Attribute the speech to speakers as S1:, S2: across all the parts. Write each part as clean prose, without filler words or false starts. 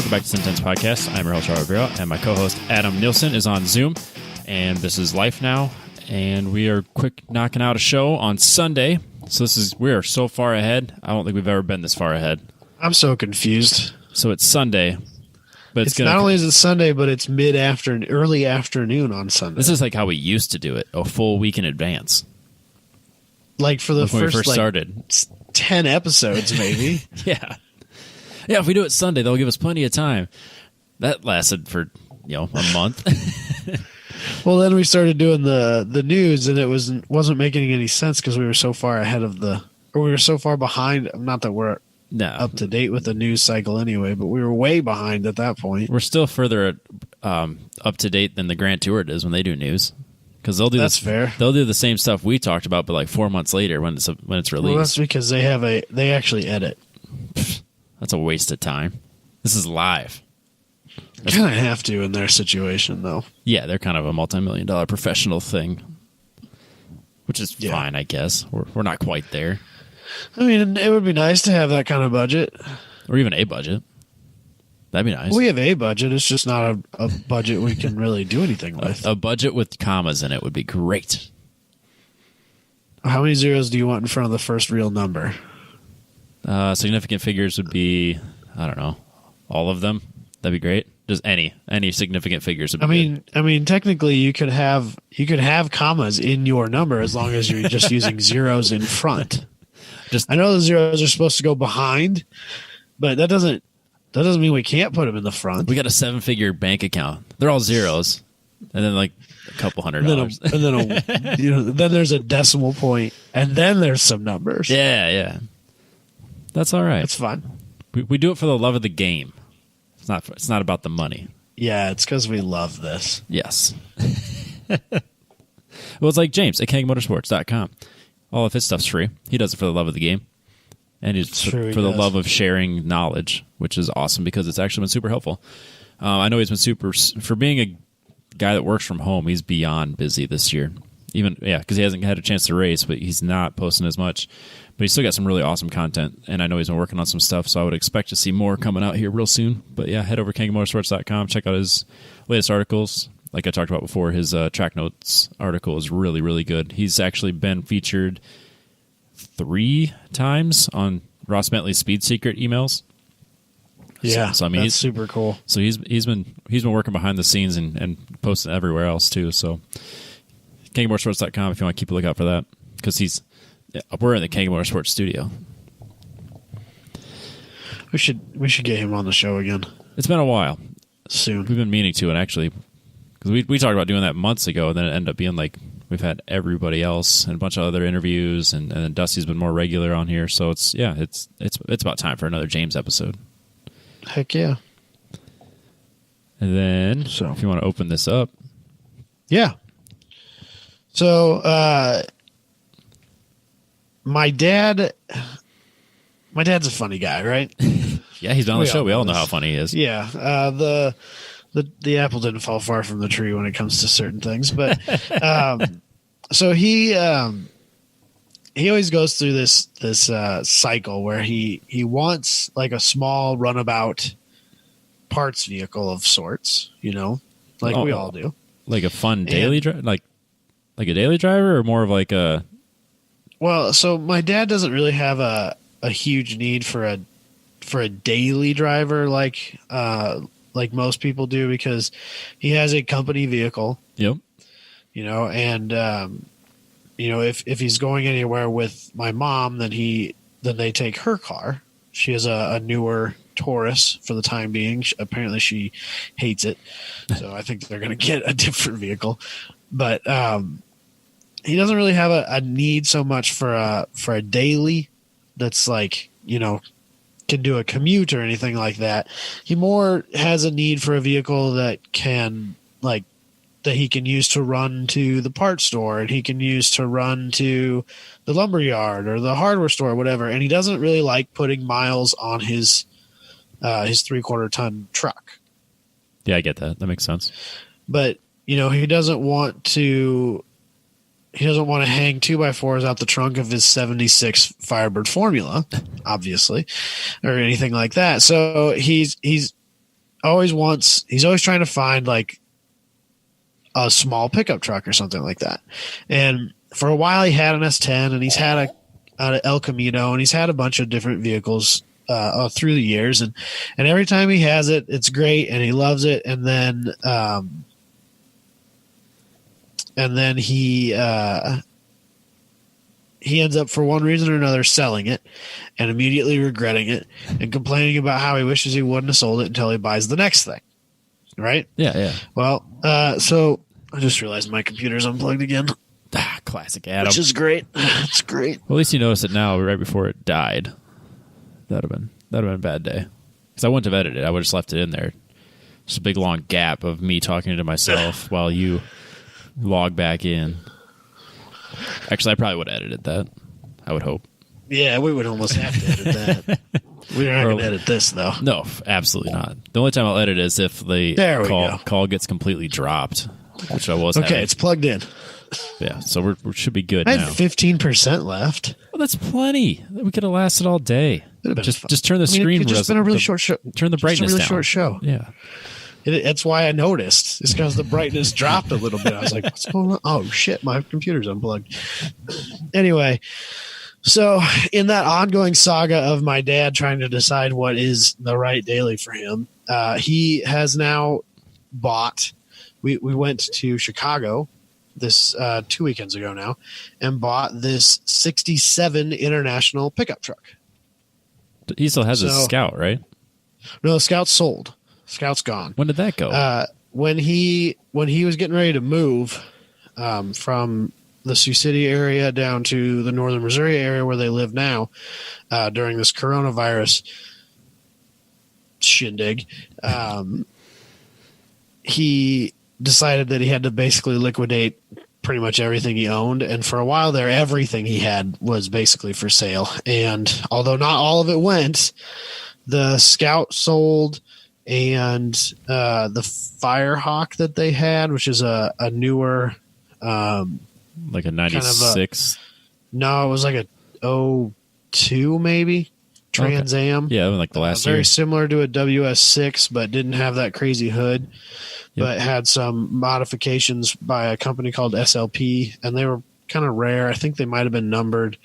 S1: welcome back to Syntense Podcast. I'm your host, Robert Rivera, and my co-host, Adam Nielsen, is on Zoom, and this is Life Now, and we are quick knocking out a show on Sunday. So we are so far ahead. I don't think we've ever been this far ahead.
S2: I'm so confused.
S1: So it's Sunday, but it's
S2: not only is it Sunday, but it's mid-afternoon, early afternoon on Sunday.
S1: This is like how we used to do it, a full week in advance.
S2: Like for the
S1: when we first started.
S2: 10 episodes, maybe.
S1: Yeah. Yeah, if we do it Sunday, they'll give us plenty of time. That lasted for, a month.
S2: Well, then we started doing the news, and it wasn't making any sense because we were so far ahead of we were so far behind. Not that we're up to date with the news cycle anyway, but we were way behind at that point.
S1: We're still further up to date than the Grand Tour is when they do news. Because
S2: fair.
S1: They'll do the same stuff we talked about, but like 4 months later when it's released.
S2: Well, that's because they actually edit.
S1: That's a waste of time. This is live.
S2: They kind of have to in their situation, though.
S1: Yeah, they're kind of a multi-million-dollar professional thing, which is fine, I guess. We're not quite there.
S2: I mean, it would be nice to have that kind of budget,
S1: or even a budget. That'd be nice.
S2: We have a budget. It's just not a budget we can really do anything with.
S1: A budget with commas in it would be great.
S2: How many zeros do you want in front of the first real number?
S1: Significant figures would be, I don't know, all of them. That'd be great. Just any significant figures would be good.
S2: I mean, technically, you could have commas in your number as long as you're just using zeros in front. I know the zeros are supposed to go behind, but that doesn't mean we can't put them in the front.
S1: We got a 7-figure bank account. They're all zeros, and then like a couple $100.
S2: And then there's a decimal point, and then there's some numbers.
S1: Yeah. That's all right.
S2: It's fun.
S1: We do it for the love of the game. It's not about the money.
S2: Yeah, it's because we love this.
S1: Yes. Well, it's like James at KangMotorsports.com. All of his stuff's free. He does it for the love of the game. And it's for the love of sharing knowledge, which is awesome because it's actually been super helpful. I know he's been for being a guy that works from home, he's beyond busy this year. Because he hasn't had a chance to race, but he's not posting as much. But he's still got some really awesome content, and I know he's been working on some stuff, so I would expect to see more coming out here real soon. But yeah, head over to KangMotorsports.com, check out his latest articles. Like I talked about before, his track notes article is really, really good. He's actually been featured 3 times on Ross Bentley's Speed Secret emails.
S2: Yeah,
S1: so I mean,
S2: that's super cool.
S1: So he's been working behind the scenes and posting everywhere else too. So KangMotorsports.com if you want to keep a lookout for that, because we're in the Kang Motorsports studio.
S2: We should get him on the show again.
S1: It's been a while.
S2: Soon.
S1: We've been meaning to, and actually, because we talked about doing that months ago, and then it ended up being like we've had everybody else and a bunch of other interviews, and then Dusty's been more regular on here. So it's about time for another James episode.
S2: Heck yeah.
S1: And then, if you want to open this up.
S2: Yeah. So, my dad's a funny guy, right?
S1: Yeah, he's been on the show. We all know how funny he is.
S2: Yeah. The apple didn't fall far from the tree when it comes to certain things, but so he always goes through this cycle where he wants like a small runabout parts vehicle of sorts, like we all do.
S1: Like a fun daily drive, like a daily driver, or more of like a.
S2: Well, so my dad doesn't really have a huge need for a daily driver like most people do, because he has a company vehicle.
S1: Yep.
S2: And if he's going anywhere with my mom, then they take her car. She has a newer Taurus for the time being. Apparently she hates it, so I think they're going to get a different vehicle. But he doesn't really have a need so much for a daily that's like, can do a commute or anything like that. He more has a need for a vehicle that he can use to run to the parts store, and he can use to run to the lumber yard or the hardware store or whatever. And he doesn't really like putting miles on his 3/4 ton truck.
S1: Yeah, I get that. That makes sense.
S2: But, he doesn't want to hang 2x4s out the trunk of his 76 Firebird Formula, obviously, or anything like that. So he's he's always trying to find like a small pickup truck or something like that. And for a while he had an S10 and he's had a El Camino and he's had a bunch of different vehicles through the years. And every time he has it, it's great and he loves it. And then he ends up for one reason or another selling it and immediately regretting it and complaining about how he wishes he wouldn't have sold it until he buys the next thing. Right?
S1: Yeah.
S2: Well, so I just realized my computer's unplugged again.
S1: Classic Adam.
S2: Which is great. It's great.
S1: Well, at least you noticed it now right before it died. That'd have been a bad day. Because I wouldn't have edited it. I would have just left it in there. Just a big long gap of me talking to myself while you log back in. Actually, I probably would have edited that. I would hope.
S2: Yeah, we would almost have to edit that. We're not going to edit this, though.
S1: No, absolutely not. The only time I'll edit is if the call gets completely dropped, which I was
S2: okay,
S1: having.
S2: it's plugged in.
S1: Yeah, so we should be good
S2: I
S1: now.
S2: have 15% left.
S1: Well, that's plenty. We could have lasted all day. Just turn the screen.
S2: It's just been a really short show.
S1: Turn the brightness down.
S2: Short show.
S1: Yeah.
S2: That's why I noticed. It's because the brightness dropped a little bit. I was like, what's going on? Oh, shit, my computer's unplugged. Anyway, so in that ongoing saga of my dad trying to decide what is the right daily for him, he has now bought. We went to Chicago this 2 weekends ago now and bought this 67 International pickup truck.
S1: He still has a Scout, right?
S2: No, the Scout's sold. Scout's gone.
S1: When did that go?
S2: When he was getting ready to move from the Sioux City area down to the northern Missouri area where they live now during this coronavirus shindig, he decided that he had to basically liquidate pretty much everything he owned. And for a while there, everything he had was basically for sale. And although not all of it went, the Scout sold and the Firehawk that they had, which is a newer...
S1: like a 96?
S2: No, it was like a 02 maybe. Trans Am.
S1: Okay. Yeah, like the last year.
S2: Very similar to a WS6, but didn't have that crazy hood. Yep. But had some modifications by a company called SLP, and they were kind of rare. I think they might have been numbered.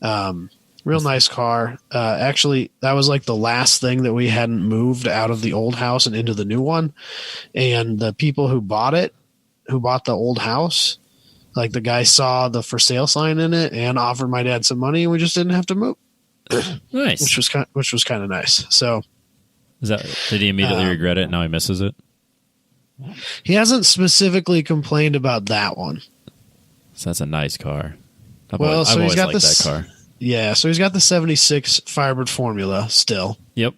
S2: Real nice car. Actually, that was like the last thing that we hadn't moved out of the old house and into the new one. And the people who bought the old house, like the guy saw the for sale sign in it and offered my dad some money, and we just didn't have to move.
S1: Nice.
S2: Which was kind of nice. So,
S1: did he immediately regret it? Now he misses it.
S2: He hasn't specifically complained about that one.
S1: So that's a nice car. I've
S2: he's
S1: always
S2: got
S1: liked that car.
S2: Yeah, so he's got the 76 Firebird Formula still.
S1: Yep.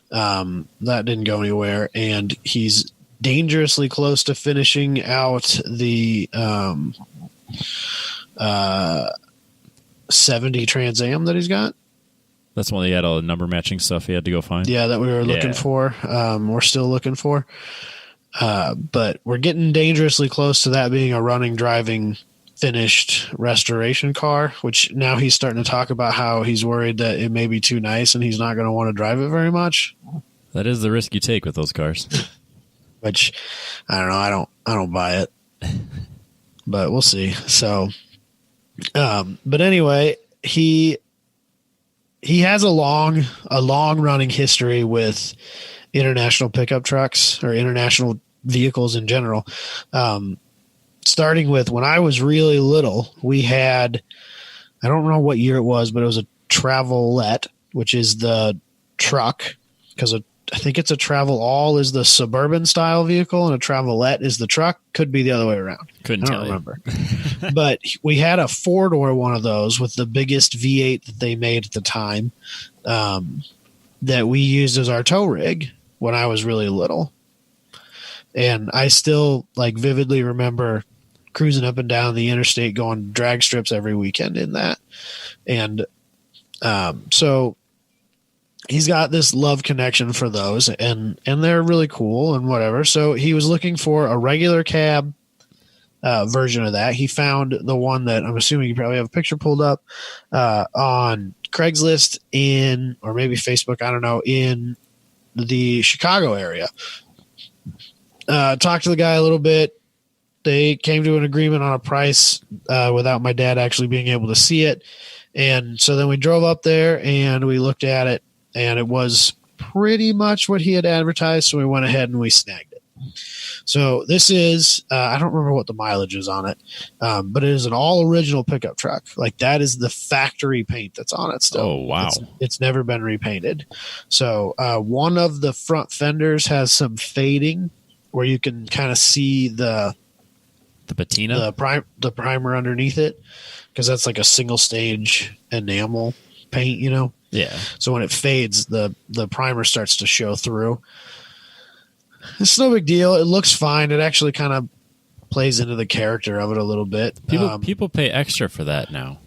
S2: That didn't go anywhere, and he's dangerously close to finishing out the 70 Trans Am that he's got.
S1: That's one he had all the number matching stuff he had to go find.
S2: Yeah, that we were looking for. We're still looking for. But we're getting dangerously close to that being a running, driving, finished restoration car, which now he's starting to talk about how he's worried that it may be too nice and he's not going to want to drive it very much.
S1: That is the risk you take with those cars.
S2: Which, I don't know. I don't buy it. But we'll see. So, but anyway, he has a long running history with international pickup trucks or international vehicles in general. Starting with when I was really little, we had, I don't know what year it was, but it was a Travelette, which is the truck, because I think it's a Travel All is the suburban style vehicle and a Travelette is the truck. Could be the other way around. I don't remember. But we had a 4-door one of those with the biggest V8 that they made at the time, that we used as our tow rig when I was really little. And I still vividly remember cruising up and down the interstate going drag strips every weekend in that. And so he's got this love connection for those, and they're really cool and whatever. So he was looking for a regular cab version of that. He found the one that I'm assuming you probably have a picture pulled up on Craigslist or maybe Facebook, I don't know, in the Chicago area. Talked to the guy a little bit. They came to an agreement on a price without my dad actually being able to see it. And so then we drove up there and we looked at it, and it was pretty much what he had advertised. So we went ahead and we snagged it. So this is, I don't remember what the mileage is on it, but it is an all original pickup truck. Like, that is the factory paint that's on it still.
S1: Oh, wow.
S2: It's never been repainted. So one of the front fenders has some fading where you can kind of see the
S1: patina,
S2: the primer underneath it, because that's like a single stage enamel paint,
S1: Yeah.
S2: So when it fades, the primer starts to show through. It's no big deal. It looks fine. It actually kind of plays into the character of it a little bit.
S1: People pay extra for that now.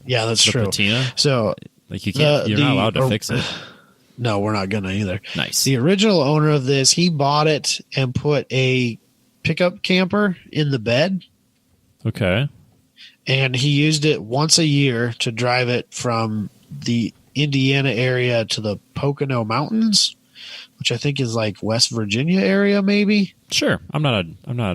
S2: Yeah, that's
S1: the
S2: true.
S1: Patina.
S2: So
S1: like, you're not allowed to fix it.
S2: No, we're not gonna either.
S1: Nice.
S2: The original owner of this, he bought it and put a pickup camper in the bed.
S1: Okay.
S2: And he used it once a year to drive it from the Indiana area to the Pocono Mountains, which I think is like West Virginia area, maybe.
S1: Sure. I'm not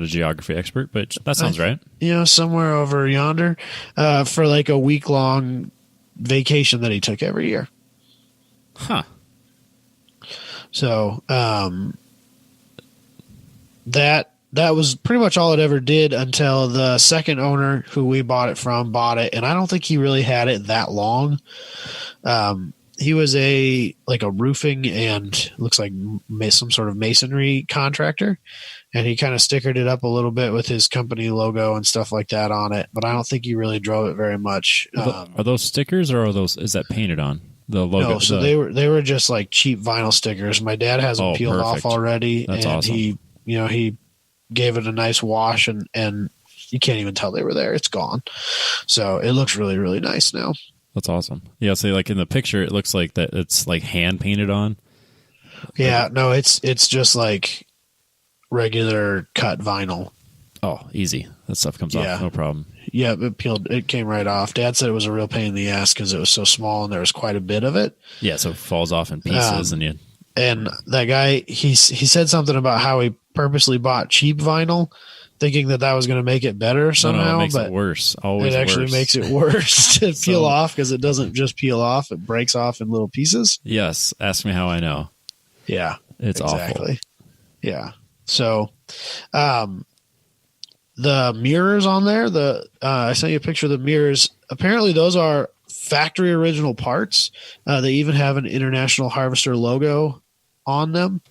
S1: a geography expert, but that sounds right.
S2: Somewhere over yonder, for like a week-long vacation that he took every year.
S1: Huh.
S2: So that was pretty much all it ever did until the second owner who we bought it from bought it, and I don't think he really had it that long. He was a roofing and looks like some sort of masonry contractor, and he kind of stickered it up a little bit with his company logo and stuff like that on it, but I don't think he really drove it very much.
S1: Are those stickers, or is that painted on the logo?
S2: No, so they were just like cheap vinyl stickers. My dad has them peeled off already.
S1: That's
S2: and
S1: awesome.
S2: He gave it a nice wash, and you can't even tell they were there. It's gone. So it looks really, really nice now.
S1: That's awesome. Yeah, so like in the picture, it looks like that it's like hand painted on.
S2: Yeah, no, it's just like regular cut vinyl.
S1: Oh, easy. That stuff comes off, no problem.
S2: Yeah, it came right off. Dad said it was a real pain in the ass because it was so small and there was quite a bit of it.
S1: Yeah, so it falls off in pieces,
S2: And that guy, he said something about how he purposely bought cheap vinyl, thinking that was going to make it better somehow.
S1: No, it makes
S2: but
S1: it worse. Always
S2: it actually
S1: worse.
S2: makes it worse to peel off, because it doesn't just peel off; it breaks off in little pieces.
S1: Yes, ask me how I know.
S2: Yeah,
S1: it's
S2: exactly. Awful. Yeah. So, the mirrors on there, I sent you a picture of the mirrors. Apparently, those are factory original parts. They even have an International Harvester logo on them.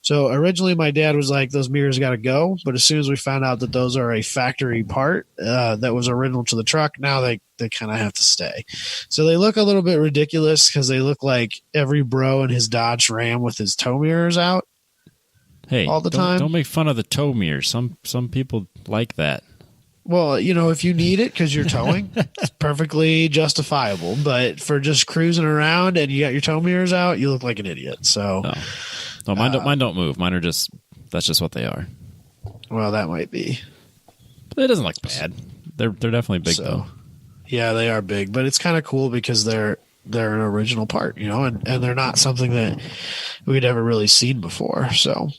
S2: So originally my dad was like, those mirrors got to go. But as soon as we found out that those are a factory part that was original to the truck, now they kind of have to stay. So they look a little bit ridiculous because they look like every bro in his Dodge Ram with his tow mirrors out.
S1: Hey,
S2: all the time.
S1: Don't make fun of the tow mirrors. Some people like that.
S2: Well, if you need it because you're towing, it's perfectly justifiable. But for just cruising around and you got your tow mirrors out, you look like an idiot. So,
S1: no, mine don't move. Mine are that's just what they are.
S2: Well, that might be.
S1: It doesn't look bad. They're definitely big though.
S2: Yeah, they are big, but it's kind of cool because they're an original part, and they're not something that we'd ever really seen before. So,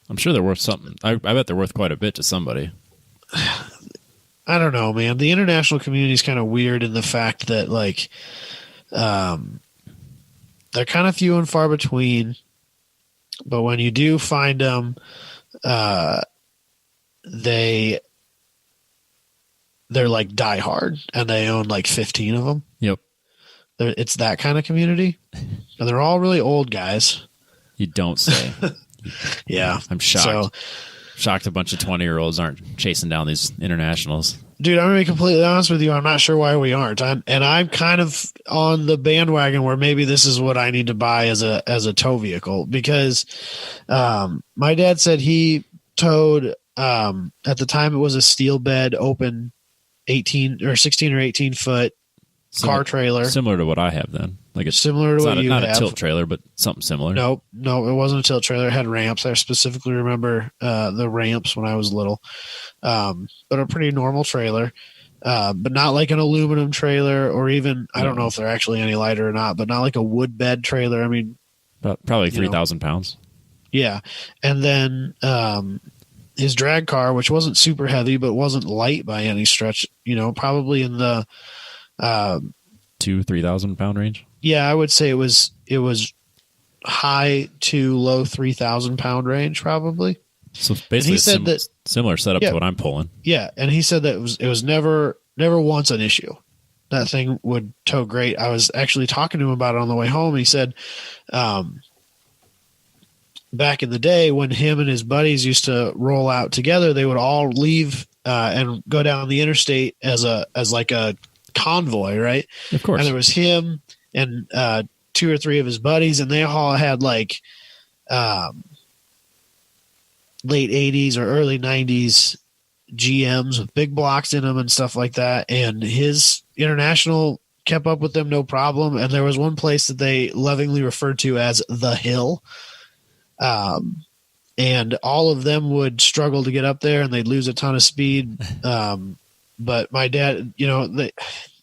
S1: I'm sure they're worth something. I bet they're worth quite a bit to somebody.
S2: I don't know, man. The international community is kind of weird in the fact that, like, they're kind of few and far between. But when you do find them, they're like die hard, and they own like 15 of them.
S1: Yep,
S2: it's that kind of community, and they're all really old guys.
S1: You don't say.
S2: Yeah,
S1: I'm shocked. Shocked a bunch of 20-year-olds aren't chasing down these internationals.
S2: Dude, I'm going to be completely honest with you. I'm not sure why we aren't. I'm kind of on the bandwagon where maybe this is what I need to buy as a tow vehicle, because my dad said he towed, at the time it was a steel bed, open 18 or 16 or 18 foot car trailer.
S1: Similar to what I have then. Like it's
S2: similar to what you have.
S1: Not a tilt trailer, but something similar.
S2: No, it wasn't a tilt trailer. It had ramps. I specifically remember the ramps when I was little. But a pretty normal trailer, but not like an aluminum trailer, or even, I don't know if they're actually any lighter or not, but not like a wood bed trailer. I mean,
S1: Probably 3,000 pounds.
S2: Yeah. And then his drag car, which wasn't super heavy, but wasn't light by any stretch, probably in the
S1: 3,000 pound range.
S2: Yeah, I would say it was high to low 3,000 pound range, probably.
S1: So basically, similar setup to what I'm pulling.
S2: Yeah, and he said that it was never once an issue. That thing would tow great. I was actually talking to him about it on the way home. He said, back in the day when him and his buddies used to roll out together, they would all leave and go down the interstate as like a convoy, right?
S1: Of course.
S2: And there was him and 2 or 3 of his buddies, and they all had like late 80s or early 90s GMs with big blocks in them and stuff like that. And his International kept up with them no problem. And there was one place that they lovingly referred to as the Hill. And all of them would struggle to get up there, and they'd lose a ton of speed. But my dad,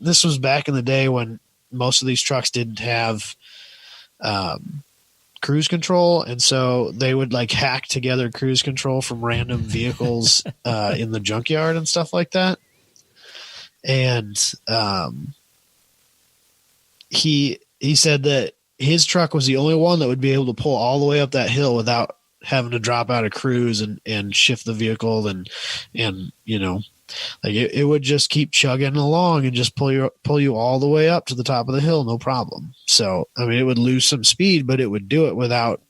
S2: this was back in the day when most of these trucks didn't have cruise control, and so they would like hack together cruise control from random vehicles in the junkyard and stuff like that. And he said that his truck was the only one that would be able to pull all the way up that hill without having to drop out of cruise and shift the vehicle and like it would just keep chugging along and just pull you all the way up to the top of the hill, no problem. So, I mean, it would lose some speed, but it would do it without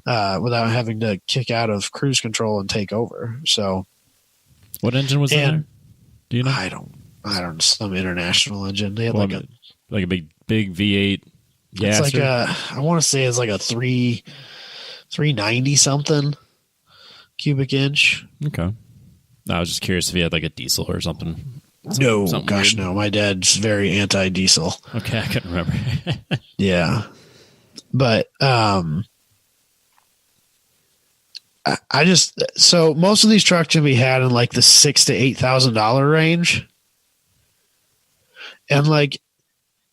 S2: having to kick out of cruise control and take over. So,
S1: what engine was in there? Do you know?
S2: I don't. Some International engine. They had
S1: like a big V8 gas.
S2: It's like I want to say it's like a 390 something cubic inch.
S1: Okay. I was just curious if he had like a diesel or something.
S2: No, gosh, weird. No. My dad's very anti-diesel.
S1: Okay, I couldn't remember.
S2: Yeah, but I just so most of these trucks can be had in like the $6,000 to $8,000 range, and like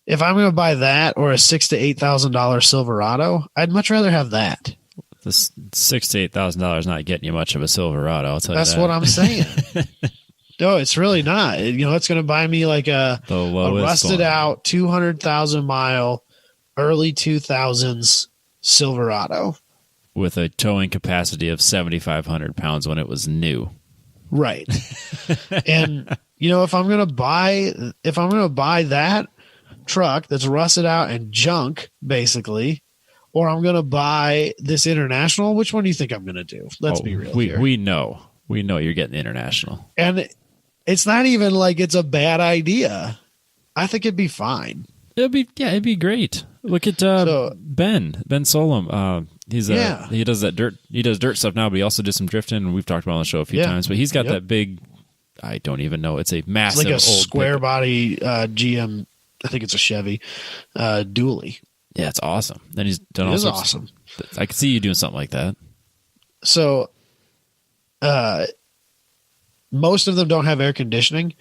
S2: if I'm going to buy that or a $6,000 to $8,000 Silverado, I'd much rather have that.
S1: This $6,000 to $8,000 not getting you much of a Silverado. I'll tell you
S2: that's what I'm saying. No, it's really not. It's going to buy me like a rusted out 200,000 mile early 2000s Silverado
S1: with a towing capacity of 7,500 pounds when it was new.
S2: Right. And if I'm going to buy that truck that's rusted out and junk, basically, or I'm going to buy this International, which one do you think I'm going to do? Let's be real here.
S1: We know you're getting the International.
S2: And it's not even like it's a bad idea. I think it'd be fine.
S1: It'd be great. Look at Ben Solom. He does that dirt. He does dirt stuff now, but he also did some drifting, and we've talked about it on the show a few times. But he's got that big. I don't even know. It's a massive,
S2: it's like a
S1: old
S2: square body GM. I think it's a Chevy dually.
S1: Yeah, it's awesome. Then he's done all sorts.
S2: Awesome.
S1: I could see you doing something like that.
S2: So, most of them don't have air conditioning,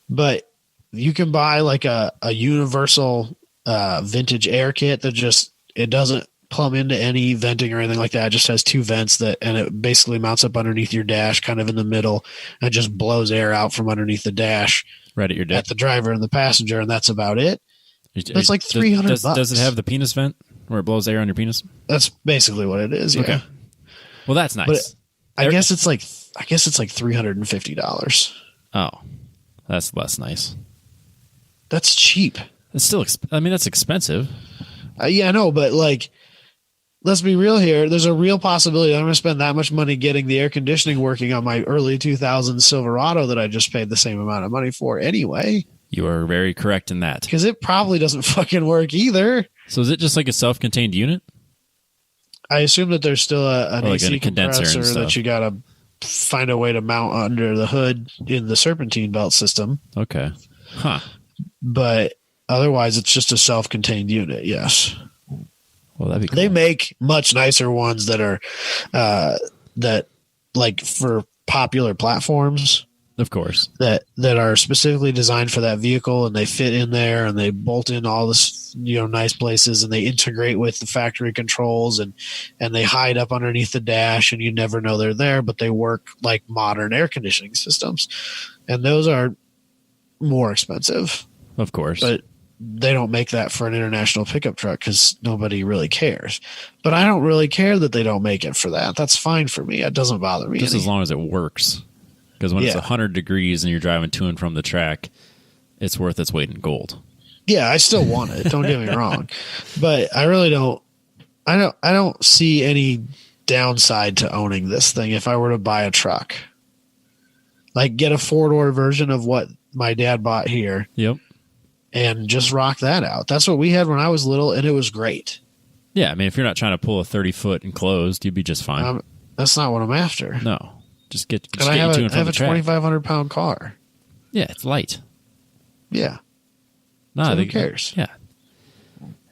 S2: but you can buy like a universal vintage air kit that it doesn't plumb into any venting or anything like that. It just has 2 vents and it basically mounts up underneath your dash, kind of in the middle, and it just blows air out from underneath the dash,
S1: right at your dash,
S2: at the driver and the passenger, and that's about it. It's like $300.
S1: Does it have the penis vent where it blows air on your penis?
S2: That's basically what it is. Yeah. Okay.
S1: Well, that's nice.
S2: But I guess it's like $350.
S1: Oh, that's less nice.
S2: That's cheap.
S1: It's still. That's expensive.
S2: Yeah, I know, but like, let's be real here. There's a real possibility that I'm going to spend that much money getting the air conditioning working on my early 2000s Silverado that I just paid the same amount of money for anyway.
S1: You are very correct in that.
S2: Because it probably doesn't fucking work either.
S1: So is it just like a self-contained unit?
S2: I assume that there's still an AC
S1: condenser
S2: that you got to find a way to mount under the hood in the serpentine belt system.
S1: Okay. Huh.
S2: But otherwise, it's just a self-contained unit, yes.
S1: Well, that'd be cool.
S2: They make much nicer ones that are that like for popular platforms.
S1: Of course.
S2: That are specifically designed for that vehicle, and they fit in there and they bolt in all this, nice places, and they integrate with the factory controls, and they hide up underneath the dash and you never know they're there, but they work like modern air conditioning systems. And those are more expensive.
S1: Of course.
S2: But they don't make that for an international pickup truck because nobody really cares. But I don't really care that they don't make it for that. That's fine for me. It doesn't bother me.
S1: Just as long as it works. Because when it's 100 degrees and you're driving to and from the track, it's worth its weight in gold.
S2: Yeah, I still want it. Don't get me wrong. But I really don't. I don't see any downside to owning this thing if I were to buy a truck. Like, get a 4-door version of what my dad bought here.
S1: Yep.
S2: And just rock that out. That's what we had when I was little, and it was great.
S1: Yeah, I mean, if you're not trying to pull a 30-foot enclosed, you'd be just fine.
S2: That's not what I'm after.
S1: No. Just get
S2: I have
S1: you to and from the track.
S2: 2,500-pound car.
S1: Yeah, it's light.
S2: Yeah.
S1: No,
S2: so who cares?
S1: Yeah.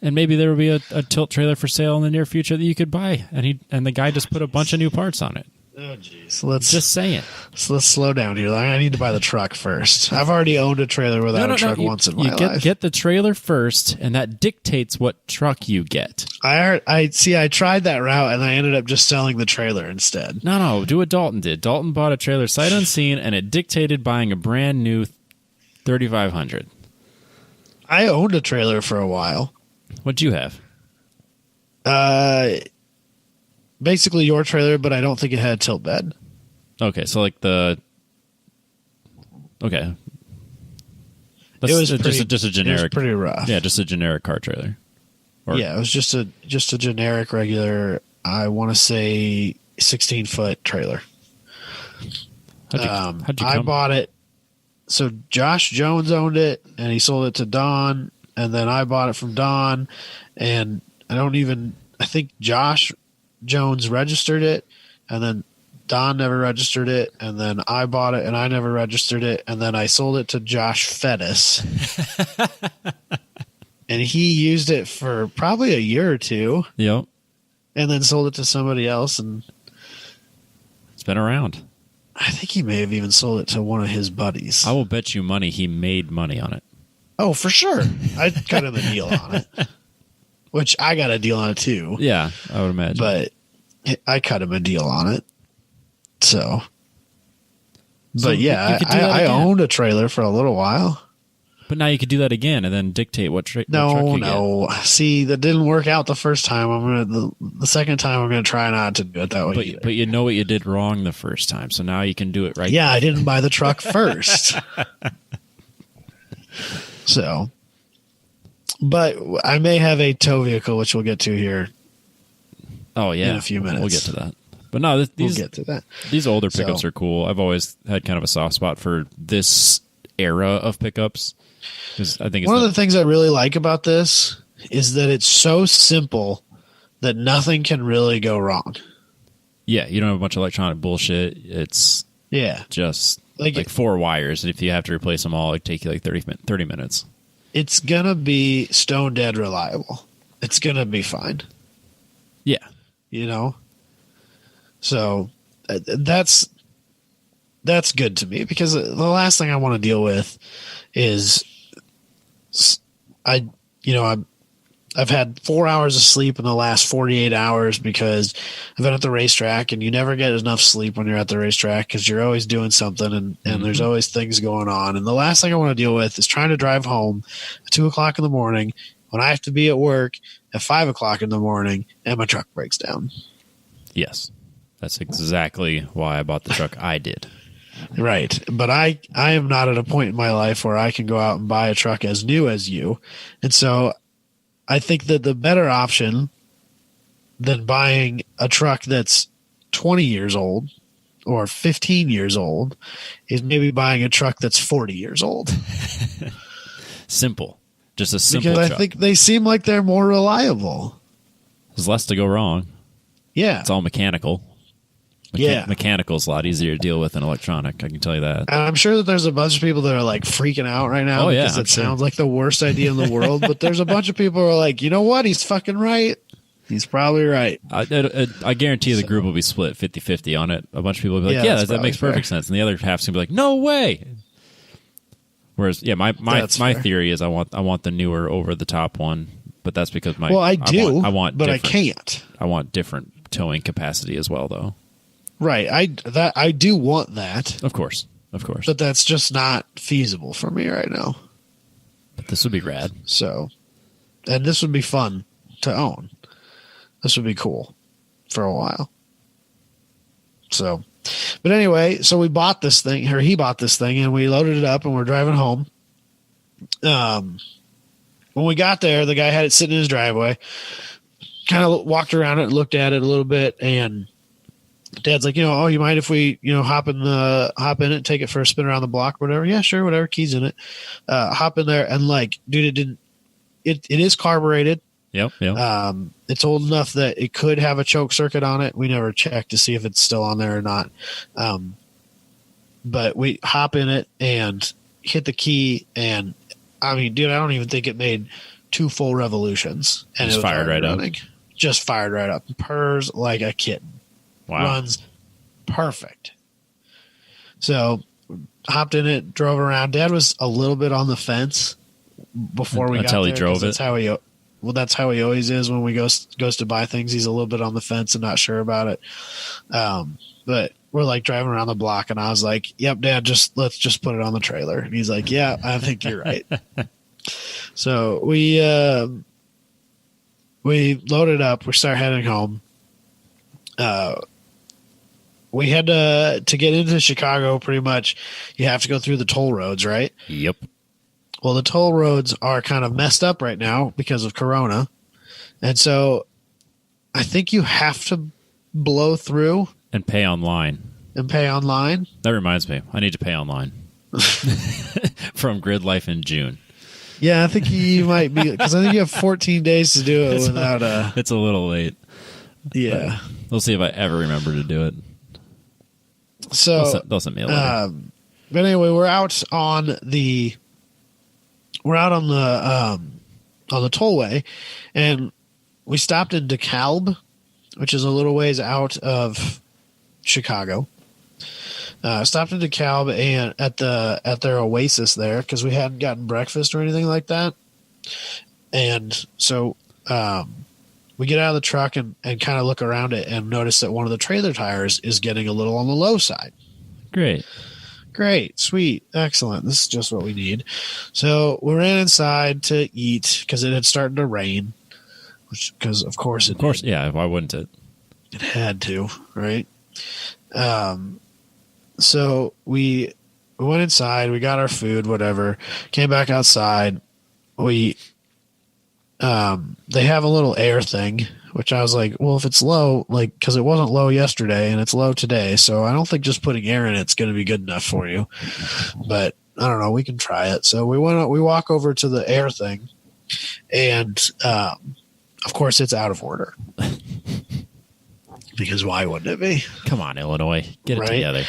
S1: And maybe there will be a tilt trailer for sale in the near future that you could buy, and the guy just put a bunch of new parts on it.
S2: Oh, jeez.
S1: Just saying.
S2: So let's slow down here. I need to buy the truck first. I've already owned a trailer without a truck once in my life.
S1: Get the trailer first, and that dictates what truck you get.
S2: I tried that route, and I ended up just selling the trailer instead.
S1: No, do what Dalton did. Dalton bought a trailer sight unseen, and it dictated buying a brand new 3500.
S2: I owned a trailer for a while.
S1: What'd you have?
S2: Basically your trailer, but I don't think it had a tilt bed.
S1: Okay, so like the... Okay.
S2: It was
S1: just a generic...
S2: It was pretty rough.
S1: Yeah, just a generic car trailer.
S2: Yeah, it was just a generic, regular, I want to say 16-foot trailer.
S1: How'd you
S2: I
S1: come?
S2: bought it. So Josh Jones owned it, and he sold it to Don, and then I bought it from Don, and I think Josh Jones registered it, and then Don never registered it, and then I bought it and I never registered it, and then I sold it to Josh Fettis. And he used it for probably a year or two.
S1: Yep.
S2: And then sold it to somebody else, and
S1: it's been around.
S2: I think he may have even sold it to one of his buddies.
S1: I will bet you money he made money on it.
S2: Oh, for sure. I cut him a deal on it. Which I got a deal on it too.
S1: Yeah, I would imagine.
S2: But I cut him a deal on it. So but yeah, I owned a trailer for a little while.
S1: But now you could do that again and then dictate what truck you get.
S2: See, that didn't work out the first time. The second time I'm gonna try not to do it that way.
S1: But you know what you did wrong the first time, so now you can do it right.
S2: Yeah, I didn't buy the truck first. So, but I may have a tow vehicle, which we'll get to here.
S1: Oh yeah,
S2: in a few minutes.
S1: We'll get to that. But no,
S2: we'll get to that.
S1: These older pickups are cool. I've always had kind of a soft spot for this era of pickups. I think
S2: one of the things I really like about this is that it's so simple that nothing can really go wrong.
S1: Yeah, you don't have a bunch of electronic bullshit. It's just like 4 wires. If you have to replace them all, it take you like 30 minutes.
S2: It's going to be stone dead reliable. It's going to be fine.
S1: Yeah.
S2: You know? So that's good to me, because the last thing I want to deal with is I've had 4 hours of sleep in the last 48 hours because I've been at the racetrack, and you never get enough sleep when you're at the racetrack because you're always doing something, and there's always things going on. And the last thing I want to deal with is trying to drive home at 2 o'clock in the morning when I have to be at work at 5 o'clock in the morning and my truck breaks down.
S1: Yes. That's exactly why I bought the truck I did.
S2: Right. But I am not at a point in my life where I can go out and buy a truck as new as you. And so I think that the better option than buying a truck that's 20 years old or 15 years old is maybe buying a truck that's 40 years old.
S1: Simple. Just a simple
S2: because
S1: truck.
S2: I think they seem like they're more reliable.
S1: There's less to go wrong.
S2: Yeah.
S1: It's all mechanical. Mechanical's a lot easier to deal with than electronic, I can tell you that.
S2: And I'm sure that there's a bunch of people that are like freaking out right now because it sounds like the worst idea in the world. But there's a bunch of people who are like, you know what? He's fucking right. He's probably right.
S1: I guarantee the group will be split 50-50 on it. A bunch of people will be like, yeah, that makes perfect sense. And the other half's going to be like, no way. Whereas, yeah, my theory is I want the newer over-the-top one, but that's because
S2: I want but I can't.
S1: I want different towing capacity as well, though.
S2: Right. I do want that.
S1: Of course.
S2: But that's just not feasible for me right now.
S1: But this would be rad.
S2: So, and this would be fun to own. This would be cool for a while. So, but anyway, so we bought this thing, or he bought this thing, and we loaded it up, and we're driving home. When we got there, the guy had it sitting in his driveway, kind of walked around it, looked at it a little bit, and Dad's like, you mind if we, hop in it, take it for a spin around the block or whatever? Yeah, sure, whatever. Keys in it. Hop in there, and dude, it is carbureted.
S1: Yep.
S2: It's old enough that it could have a choke circuit on it. We never checked to see if it's still on there or not. But we hop in it and hit the key, and I mean, dude, I don't even think it made 2 full revolutions, and
S1: just
S2: it was
S1: fired right
S2: running. Up. Just fired right up. Purrs like a kitten.
S1: Wow.
S2: Runs perfect. So hopped in it, drove around. Dad was a little bit on the fence before we got there.
S1: Until he drove it.
S2: That's how he always is when we goes to buy things. He's a little bit on the fence and not sure about it. But we're like driving around the block, and I was like, "Yep, Dad, let's just put it on the trailer." And he's like, "Yeah, I think you're right." So we loaded up. We start heading home. We had to get into Chicago. Pretty much, you have to go through the toll roads, right?
S1: Yep.
S2: Well, the toll roads are kind of messed up right now because of Corona. And so I think you have to blow through.
S1: And pay online.
S2: That
S1: reminds me. I need to pay online. From Gridlife in June.
S2: Yeah, I think you might be. Because I think you have 14 days to do it without a...
S1: It's a little late.
S2: Yeah.
S1: We'll see if I ever remember to do it.
S2: So...
S1: They'll send me a letter.
S2: But anyway, we're out on the tollway, and we stopped in DeKalb, which is a little ways out of Chicago. Stopped in DeKalb and at their Oasis there, because we hadn't gotten breakfast or anything like that. And so we get out of the truck and kind of look around it and notice that one of the trailer tires is getting a little on the low side. Great, sweet, excellent. This is just what we need. So we ran inside to eat because it had started to rain. Because of course it did.
S1: Yeah. Why wouldn't it?
S2: It had to, right? So we went inside. We got our food, whatever. Came back outside. They have a little air thing, which I was like, well, if it's low, because it wasn't low yesterday and it's low today, so I don't think just putting air in it's going to be good enough for you. But I don't know, we can try it. So we walk over to the air thing, and of course it's out of order. Because why wouldn't it be?
S1: Come on, Illinois, get it together.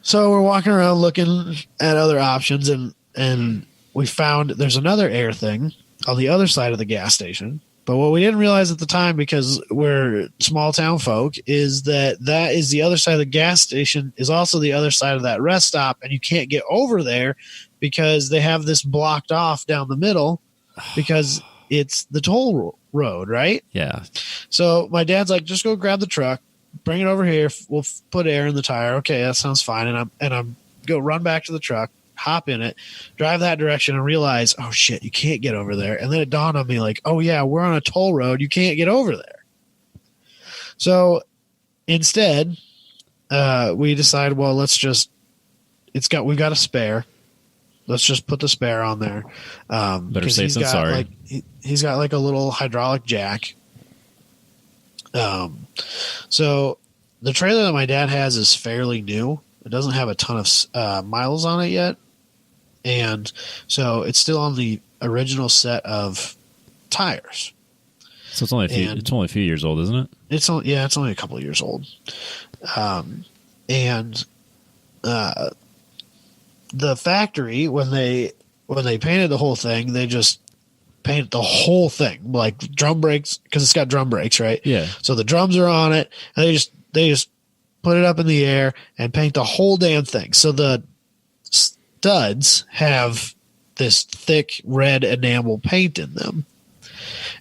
S2: So we're walking around looking at other options, and we found there's another air thing on the other side of the gas station. But what we didn't realize at the time, because we're small town folk, is that is the other side of the gas station is also the other side of that rest stop, and you can't get over there because they have this blocked off down the middle because it's the toll road, right?
S1: Yeah.
S2: So my dad's like, just go grab the truck, bring it over here. We'll put air in the tire. Okay, that sounds fine. And I'm go run back to the truck, hop in it, drive that direction, and realize, oh shit, you can't get over there. And then it dawned on me like, oh yeah, we're on a toll road. You can't get over there. So instead, we decided, well, we've got a spare. Let's just put the spare on there.
S1: Better safe than sorry.
S2: He's got like a little hydraulic jack. So the trailer that my dad has is fairly new. It doesn't have a ton of miles on it yet. And so it's still on the original set of tires.
S1: So it's only a few years old, isn't it?
S2: It's only a couple of years old. The factory, when they painted the whole thing, they just paint the whole thing, like drum brakes, because it's got drum brakes, right?
S1: Yeah.
S2: So the drums are on it, and they just put it up in the air and paint the whole damn thing. So the studs have this thick red enamel paint in them.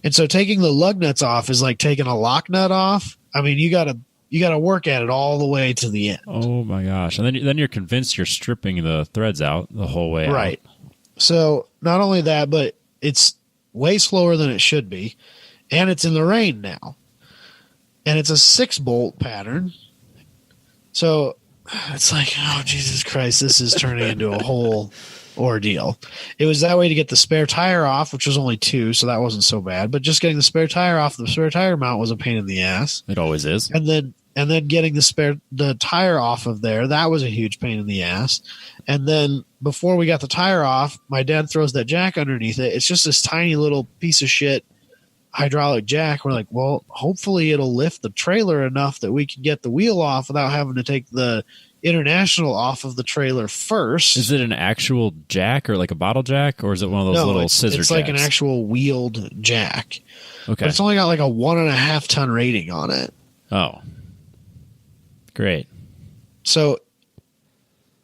S2: And so taking the lug nuts off is like taking a lock nut off. I mean, you gotta work at it all the way to the end.
S1: Oh my gosh! And then you're convinced you're stripping the threads out the whole way out.
S2: Right. So not only that, but it's way slower than it should be, and it's in the rain now, and it's a 6-bolt pattern. So it's like, oh, Jesus Christ, this is turning into a whole ordeal. It was that way to get the spare tire off, which was only 2, so that wasn't so bad. But just getting the spare tire off, the spare tire mount was a pain in the ass.
S1: It always is.
S2: And then getting the tire off of there, that was a huge pain in the ass. And then before we got the tire off, my dad throws that jack underneath it. It's just this tiny little piece of shit hydraulic jack. We're like, well, hopefully it'll lift the trailer enough that we can get the wheel off without having to take the International off of the trailer first.
S1: Is it an actual jack or like a bottle jack, or is it one of those little scissor jacks?
S2: It's like an actual wheeled jack.
S1: Okay.
S2: But it's only got like a 1.5 ton rating on it.
S1: Oh. Great.
S2: So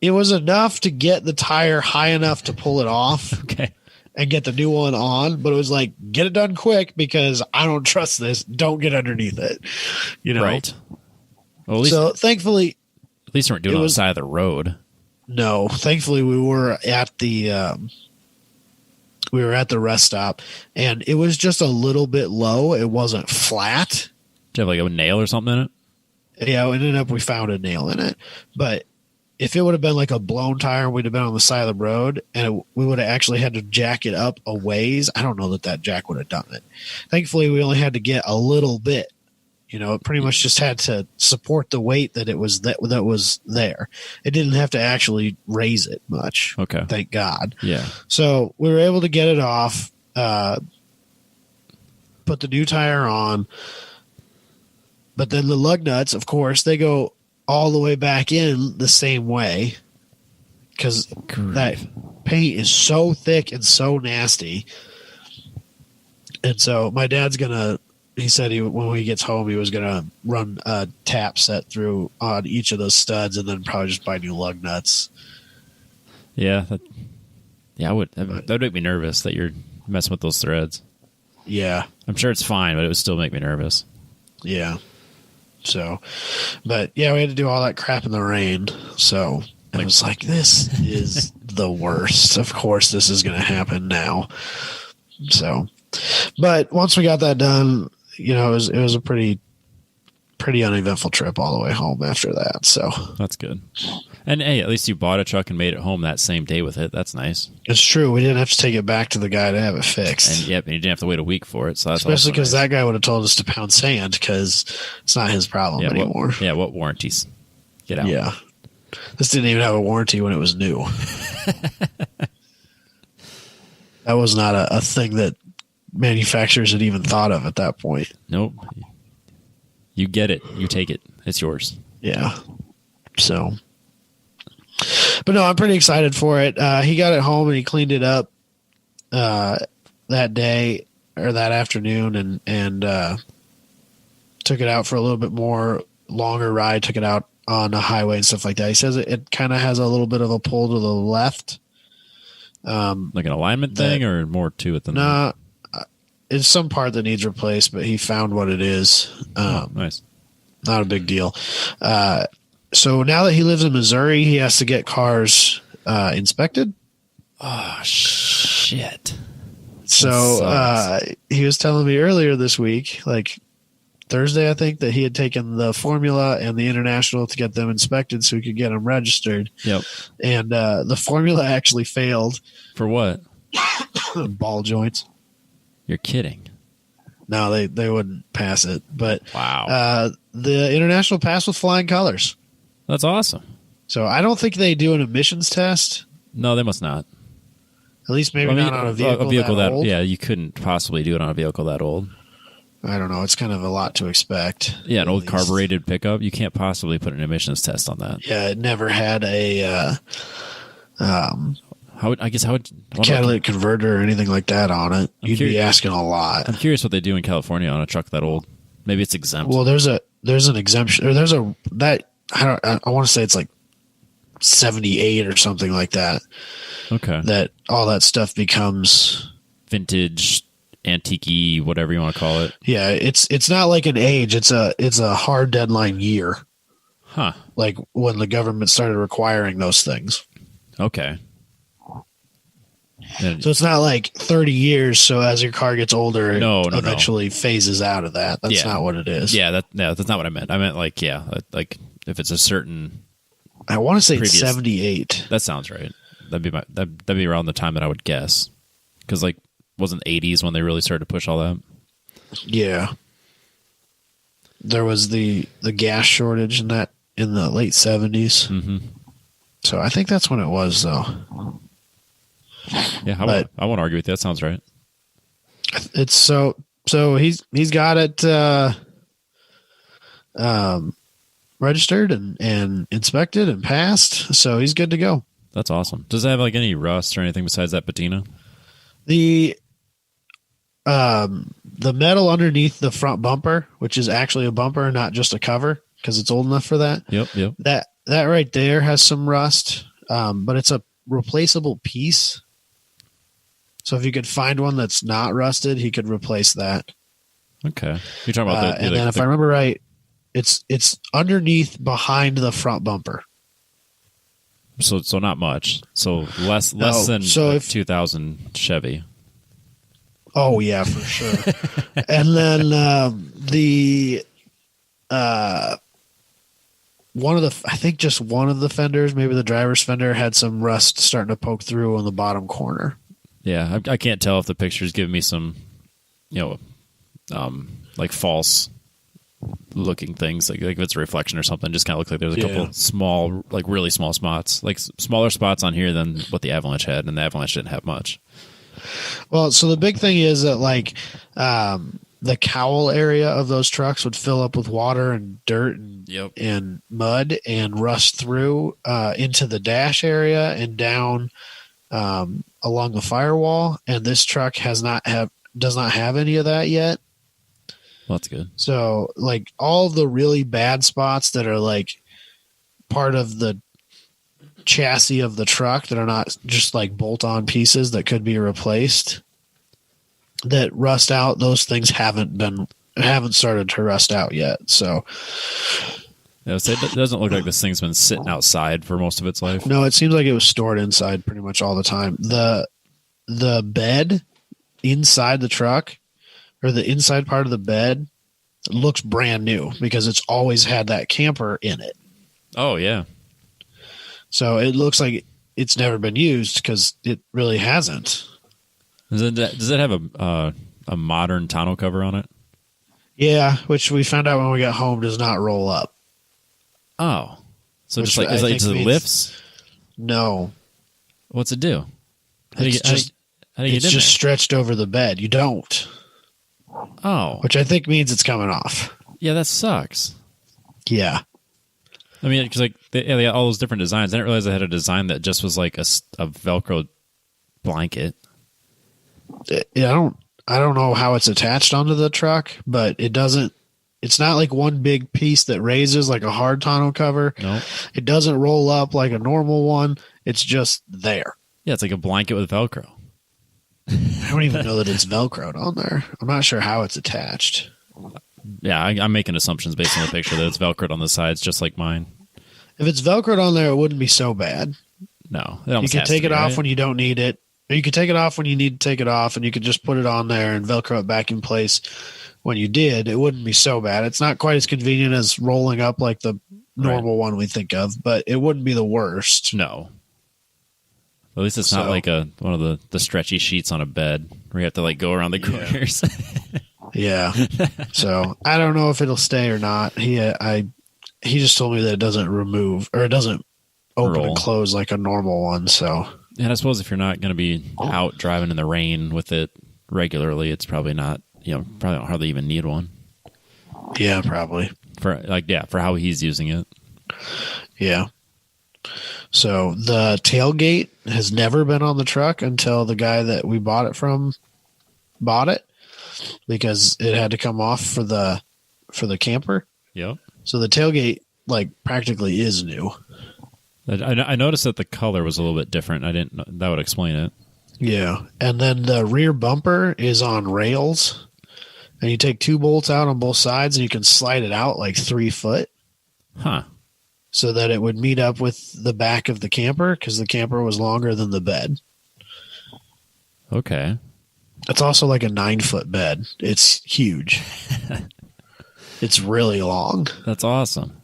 S2: it was enough to get the tire high enough to pull it off.
S1: Okay.
S2: And get the new one on, but it was like, get it done quick because I don't trust this. Don't get underneath it. You know?
S1: Right. Well,
S2: so thankfully,
S1: at least we weren't doing it on the side of the road.
S2: No, thankfully we were at the rest stop, and it was just a little bit low. It wasn't flat.
S1: Did you have like a nail or something in it?
S2: Yeah, we found a nail in it, but if it would have been like a blown tire, we'd have been on the side of the road, and we would have actually had to jack it up a ways. I don't know that jack would have done it. Thankfully, we only had to get a little bit. You know, it pretty much just had to support the weight that it was that was there. It didn't have to actually raise it much.
S1: Okay,
S2: thank God.
S1: Yeah.
S2: So we were able to get it off, put the new tire on, but then the lug nuts, of course, they go all the way back in the same way because that paint is so thick and so nasty. And so my dad's he said when he gets home, he was going to run a tap set through on each of those studs and then probably just buy new lug nuts.
S1: Yeah. That would make me nervous that you're messing with those threads.
S2: Yeah.
S1: I'm sure it's fine, but it would still make me nervous.
S2: Yeah. So, but yeah, we had to do all that crap in the rain. So I was like, this is the worst. Of course, this is going to happen now. So, but once we got that done, you know, it was a pretty uneventful trip all the way home after that. So
S1: that's good. And hey, at least you bought a truck and made it home that same day with it. That's nice.
S2: It's true. We didn't have to take it back to the guy to have it fixed.
S1: And and you didn't have to wait a week for it. So that's
S2: especially because
S1: nice.
S2: that guy would have told us to pound sand because it's not his problem anymore.
S1: What warranties? Get out.
S2: Yeah. This didn't even have a warranty when it was new. That was not a thing that manufacturers had even thought of at that point.
S1: Nope. You get it. You take it. It's yours.
S2: Yeah. So, but no, I'm pretty excited for it. He got it home and he cleaned it up that day or that afternoon and took it out for a little bit more longer ride, took it out on a highway and stuff like that. He says it kind of has a little bit of a pull to the left.
S1: Like an alignment thing or more to it than that?
S2: Nah, it's some part that needs replaced, but he found what it is.
S1: Nice.
S2: Not a big deal. So now that he lives in Missouri, he has to get cars inspected.
S1: Oh, shit.
S2: So he was telling me earlier this week, like Thursday, I think, that he had taken the Formula and the International to get them inspected so he could get them registered.
S1: Yep.
S2: And the Formula actually failed.
S1: For what?
S2: Ball joints.
S1: You're kidding.
S2: No, they wouldn't pass it. But
S1: wow.
S2: The International passed with flying colors.
S1: That's awesome.
S2: So I don't think they do an emissions test.
S1: No, they must not.
S2: At least maybe not on a vehicle that old.
S1: Yeah, you couldn't possibly do it on a vehicle that old.
S2: I don't know. It's kind of a lot to expect.
S1: Yeah, an old carbureted pickup. You can't possibly put an emissions test on that.
S2: Yeah, it never had a
S1: I guess how would
S2: catalytic converter or anything like that on it. You'd be asking a lot.
S1: I'm curious what they do in California on a truck that old. Maybe it's exempt.
S2: Well, there's an exemption, or I want to say it's like 78 or something like that.
S1: Okay.
S2: That all that stuff becomes
S1: vintage, antique-y, whatever you want to call it.
S2: Yeah, it's not like an age. It's a hard deadline year.
S1: Huh.
S2: Like when the government started requiring those things.
S1: Okay.
S2: So it's not like 30 years. So as your car gets older, it eventually phases out of that. That's not what it is.
S1: Yeah, that's not what I meant. I meant like if it's a certain.
S2: I want to say it's 78.
S1: That sounds right. That'd be around the time that I would guess, because like wasn't 80s when they really started to push all that. Yeah.
S2: There was the gas shortage in the late 70s.
S1: Mm-hmm.
S2: So I think that's when it was, though.
S1: Yeah, I won't argue with you. That sounds right.
S2: It's so he's got it registered and inspected and passed, so he's good to go.
S1: That's awesome. Does it have like any rust or anything besides that patina?
S2: The metal underneath the front bumper, which is actually a bumper, not just a cover, because it's old enough for that.
S1: Yep.
S2: That right there has some rust, but it's a replaceable piece. So if you could find one that's not rusted, he could replace that.
S1: Okay. You're talking about
S2: and then if I remember right, it's underneath behind the front bumper.
S1: So not much. So less than 2000 Chevy.
S2: Oh yeah, for sure. And then I think just one of the fenders, maybe the driver's fender, had some rust starting to poke through on the bottom corner.
S1: Yeah, I can't tell if the picture's giving me some, like false looking things, like if it's a reflection or something. Just kind of looks like there's a couple small, like really small spots, like smaller spots on here than what the Avalanche had, and the Avalanche didn't have much.
S2: Well, so the big thing is that like the cowl area of those trucks would fill up with water and dirt and mud and rust through into the dash area and down along the firewall, and this truck does not have any of that yet.
S1: Well, that's good.
S2: So like all the really bad spots that are like part of the chassis of the truck that are not just like bolt-on pieces that could be replaced, that rust out, those things haven't started to rust out yet. So
S1: it doesn't look like this thing's been sitting outside for most of its life.
S2: No, it seems like it was stored inside pretty much all the time. The bed inside the truck, or the inside part of the bed, looks brand new because it's always had that camper in it.
S1: Oh yeah.
S2: So it looks like it's never been used because it really hasn't.
S1: Does it have a modern tonneau cover on it?
S2: Yeah, which we found out when we got home does not roll up.
S1: Oh, so just like it lifts?
S2: No.
S1: What's it do?
S2: It's just stretched over the bed. You don't.
S1: Oh,
S2: which I think means it's coming off.
S1: Yeah, that sucks.
S2: Yeah.
S1: I mean, because they got all those different designs. I didn't realize they had a design that just was like a Velcro blanket.
S2: I don't know how it's attached onto the truck, but it doesn't. It's not like one big piece that raises like a hard tonneau cover.
S1: No,
S2: it doesn't roll up like a normal one. It's just there.
S1: Yeah, it's like a blanket with Velcro.
S2: I don't even know that it's Velcroed on there. I'm not sure how it's attached.
S1: Yeah, I'm making assumptions based on the picture that it's Velcroed on the sides, just like mine.
S2: If it's Velcroed on there, it wouldn't be so bad.
S1: No,
S2: you can take it off when you don't need it. Or you could take it off when you need to take it off, and you could just put it on there and Velcro it back in place when you did. It wouldn't be so bad. It's not quite as convenient as rolling up like the normal one we think of, but it wouldn't be the worst.
S1: No. At least it's not like one of the stretchy sheets on a bed where you have to like go around the corners.
S2: Yeah. So I don't know if it'll stay or not. He just told me that it doesn't remove, or it doesn't open and close like a normal one. So
S1: and I suppose if you're not going to be out driving in the rain with it regularly, it's probably not. Probably don't hardly even need one.
S2: Yeah, probably
S1: for how he's using it.
S2: Yeah. So the tailgate has never been on the truck until the guy that we bought it from bought it, because it had to come off for the camper.
S1: Yep.
S2: So the tailgate like practically is new.
S1: I noticed that the color was a little bit different. I didn't know, that would explain it.
S2: Yeah. And then the rear bumper is on rails, and you take 2 bolts out on both sides and you can slide it out like 3 foot.
S1: Huh.
S2: So that it would meet up with the back of the camper, because the camper was longer than the bed.
S1: Okay.
S2: It's also like a 9-foot bed. It's huge. It's really long.
S1: That's awesome.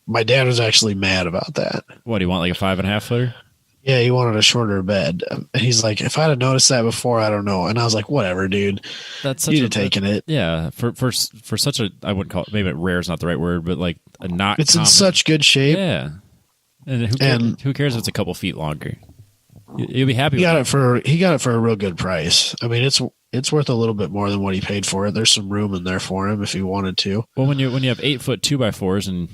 S2: My dad was actually mad about that.
S1: What, do you want like a 5.5 footer?
S2: Yeah, he wanted a shorter bed. And he's like, if I'd have noticed that before, I don't know. And I was like, whatever, dude.
S1: That's
S2: You'd have taken it.
S1: Yeah, for such a, I wouldn't call it, maybe rare is not the right word, but like a not
S2: It's
S1: common.
S2: In such good shape.
S1: Yeah. And who cares if it's a couple feet longer? You'll be happy.
S2: He got it for a real good price. I mean, it's worth a little bit more than what he paid for it. There's some room in there for him if he wanted to.
S1: Well, when you have 8-foot 2x4s and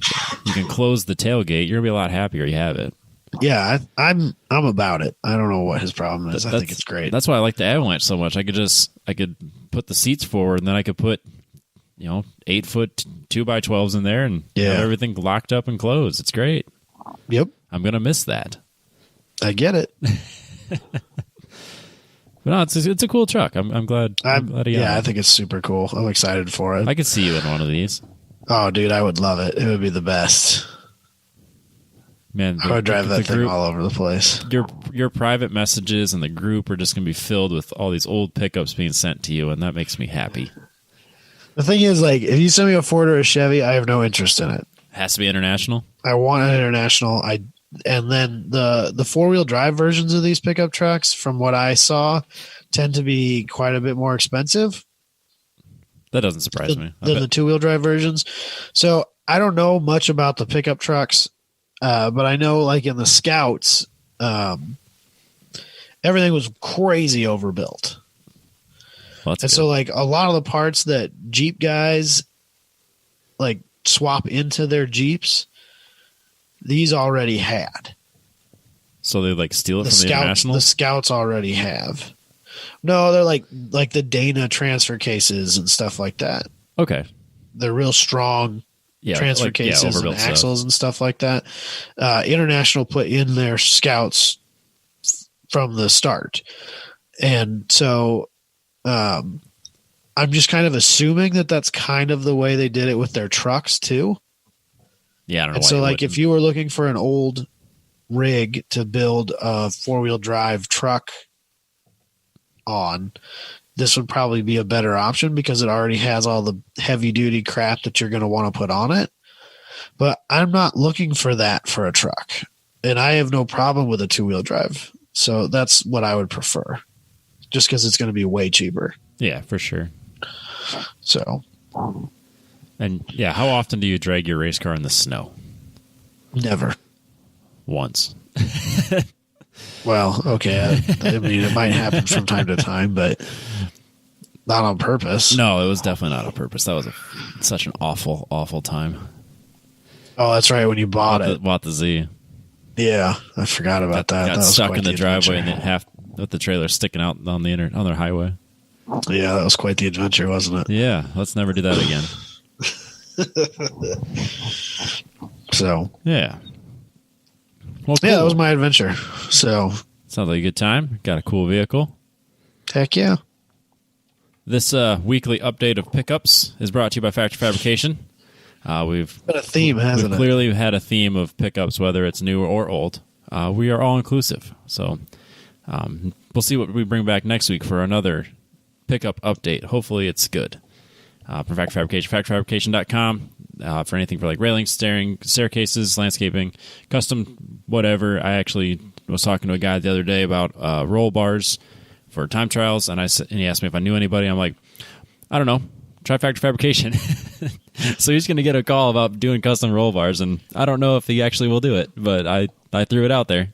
S1: you can close the tailgate, you're gonna be a lot happier you have it.
S2: Yeah, I'm about it. I don't know what his problem is. I think it's great.
S1: That's why I like the Avalanche so much. I could put the seats forward, and then I could put 8-foot 2x12s in there and have everything locked up and closed. It's great.
S2: Yep.
S1: I'm gonna miss that.
S2: I get it.
S1: But no, it's a cool truck. I'm glad. I'm glad he got it.
S2: I think it's super cool. I'm excited for it.
S1: I could see you in one of these.
S2: Oh, dude, I would love it. It would be the best.
S1: Man,
S2: I would drive that thing all over the place.
S1: Your private messages and the group are just going to be filled with all these old pickups being sent to you, and that makes me happy.
S2: The thing is, like, if you send me a Ford or a Chevy, I have no interest in it.
S1: Has to be international?
S2: I want an international. And then the 4-wheel drive versions of these pickup trucks, from what I saw, tend to be quite a bit more expensive.
S1: That doesn't surprise me.
S2: Than the 2-wheel drive versions. So I don't know much about the pickup trucks, but I know, like, in the Scouts, everything was crazy overbuilt.
S1: Well,
S2: and so, like, a lot of the parts that Jeep guys, like, swap into their Jeeps, these already had.
S1: So they like steal it from the international?
S2: The Scouts already have. No, they're like the Dana transfer cases and stuff like that.
S1: Okay.
S2: They're real strong transfer cases and axles and stuff like that. International put in their Scouts from the start. And so I'm just kind of assuming that that's kind of the way they did it with their trucks too.
S1: Yeah, I don't know.
S2: And so, like, if you were looking for an old rig to build a 4-wheel drive truck on, this would probably be a better option because it already has all the heavy duty crap that you're going to want to put on it. But I'm not looking for that for a truck, and I have no problem with a 2-wheel drive. So that's what I would prefer, just because it's going to be way cheaper.
S1: Yeah, for sure.
S2: So.
S1: And yeah, how often do you drag your race car in the snow?
S2: Never.
S1: Once.
S2: Well, okay. I mean, it might happen from time to time, but not on purpose.
S1: No, it was definitely not on purpose. That was such an awful, awful time.
S2: Oh, that's right. When you bought
S1: the Z.
S2: Yeah, I forgot about that.
S1: Got stuck in the driveway and half with the trailer sticking out on their highway.
S2: Yeah, that was quite the adventure, wasn't it?
S1: Yeah, let's never do that again.
S2: So
S1: yeah. Well, cool.
S2: Yeah, that was my adventure. So
S1: sounds like a good time. Got a cool vehicle.
S2: Heck yeah.
S1: This weekly update of pickups is brought to you by Factory Fabrication. We've
S2: been a theme, hasn't it?
S1: Clearly had a theme of pickups, whether it's new or old. We are all inclusive. So we'll see what we bring back next week for another pickup update. Hopefully it's good. For Factory Fabrication, factoryfabrication.com. For anything for like railings, staircases, landscaping, custom, whatever. I actually was talking to a guy the other day about roll bars for time trials, and he asked me if I knew anybody. I'm like, I don't know. Try Factory Fabrication. So he's going to get a call about doing custom roll bars, and I don't know if he actually will do it, but I threw it out there.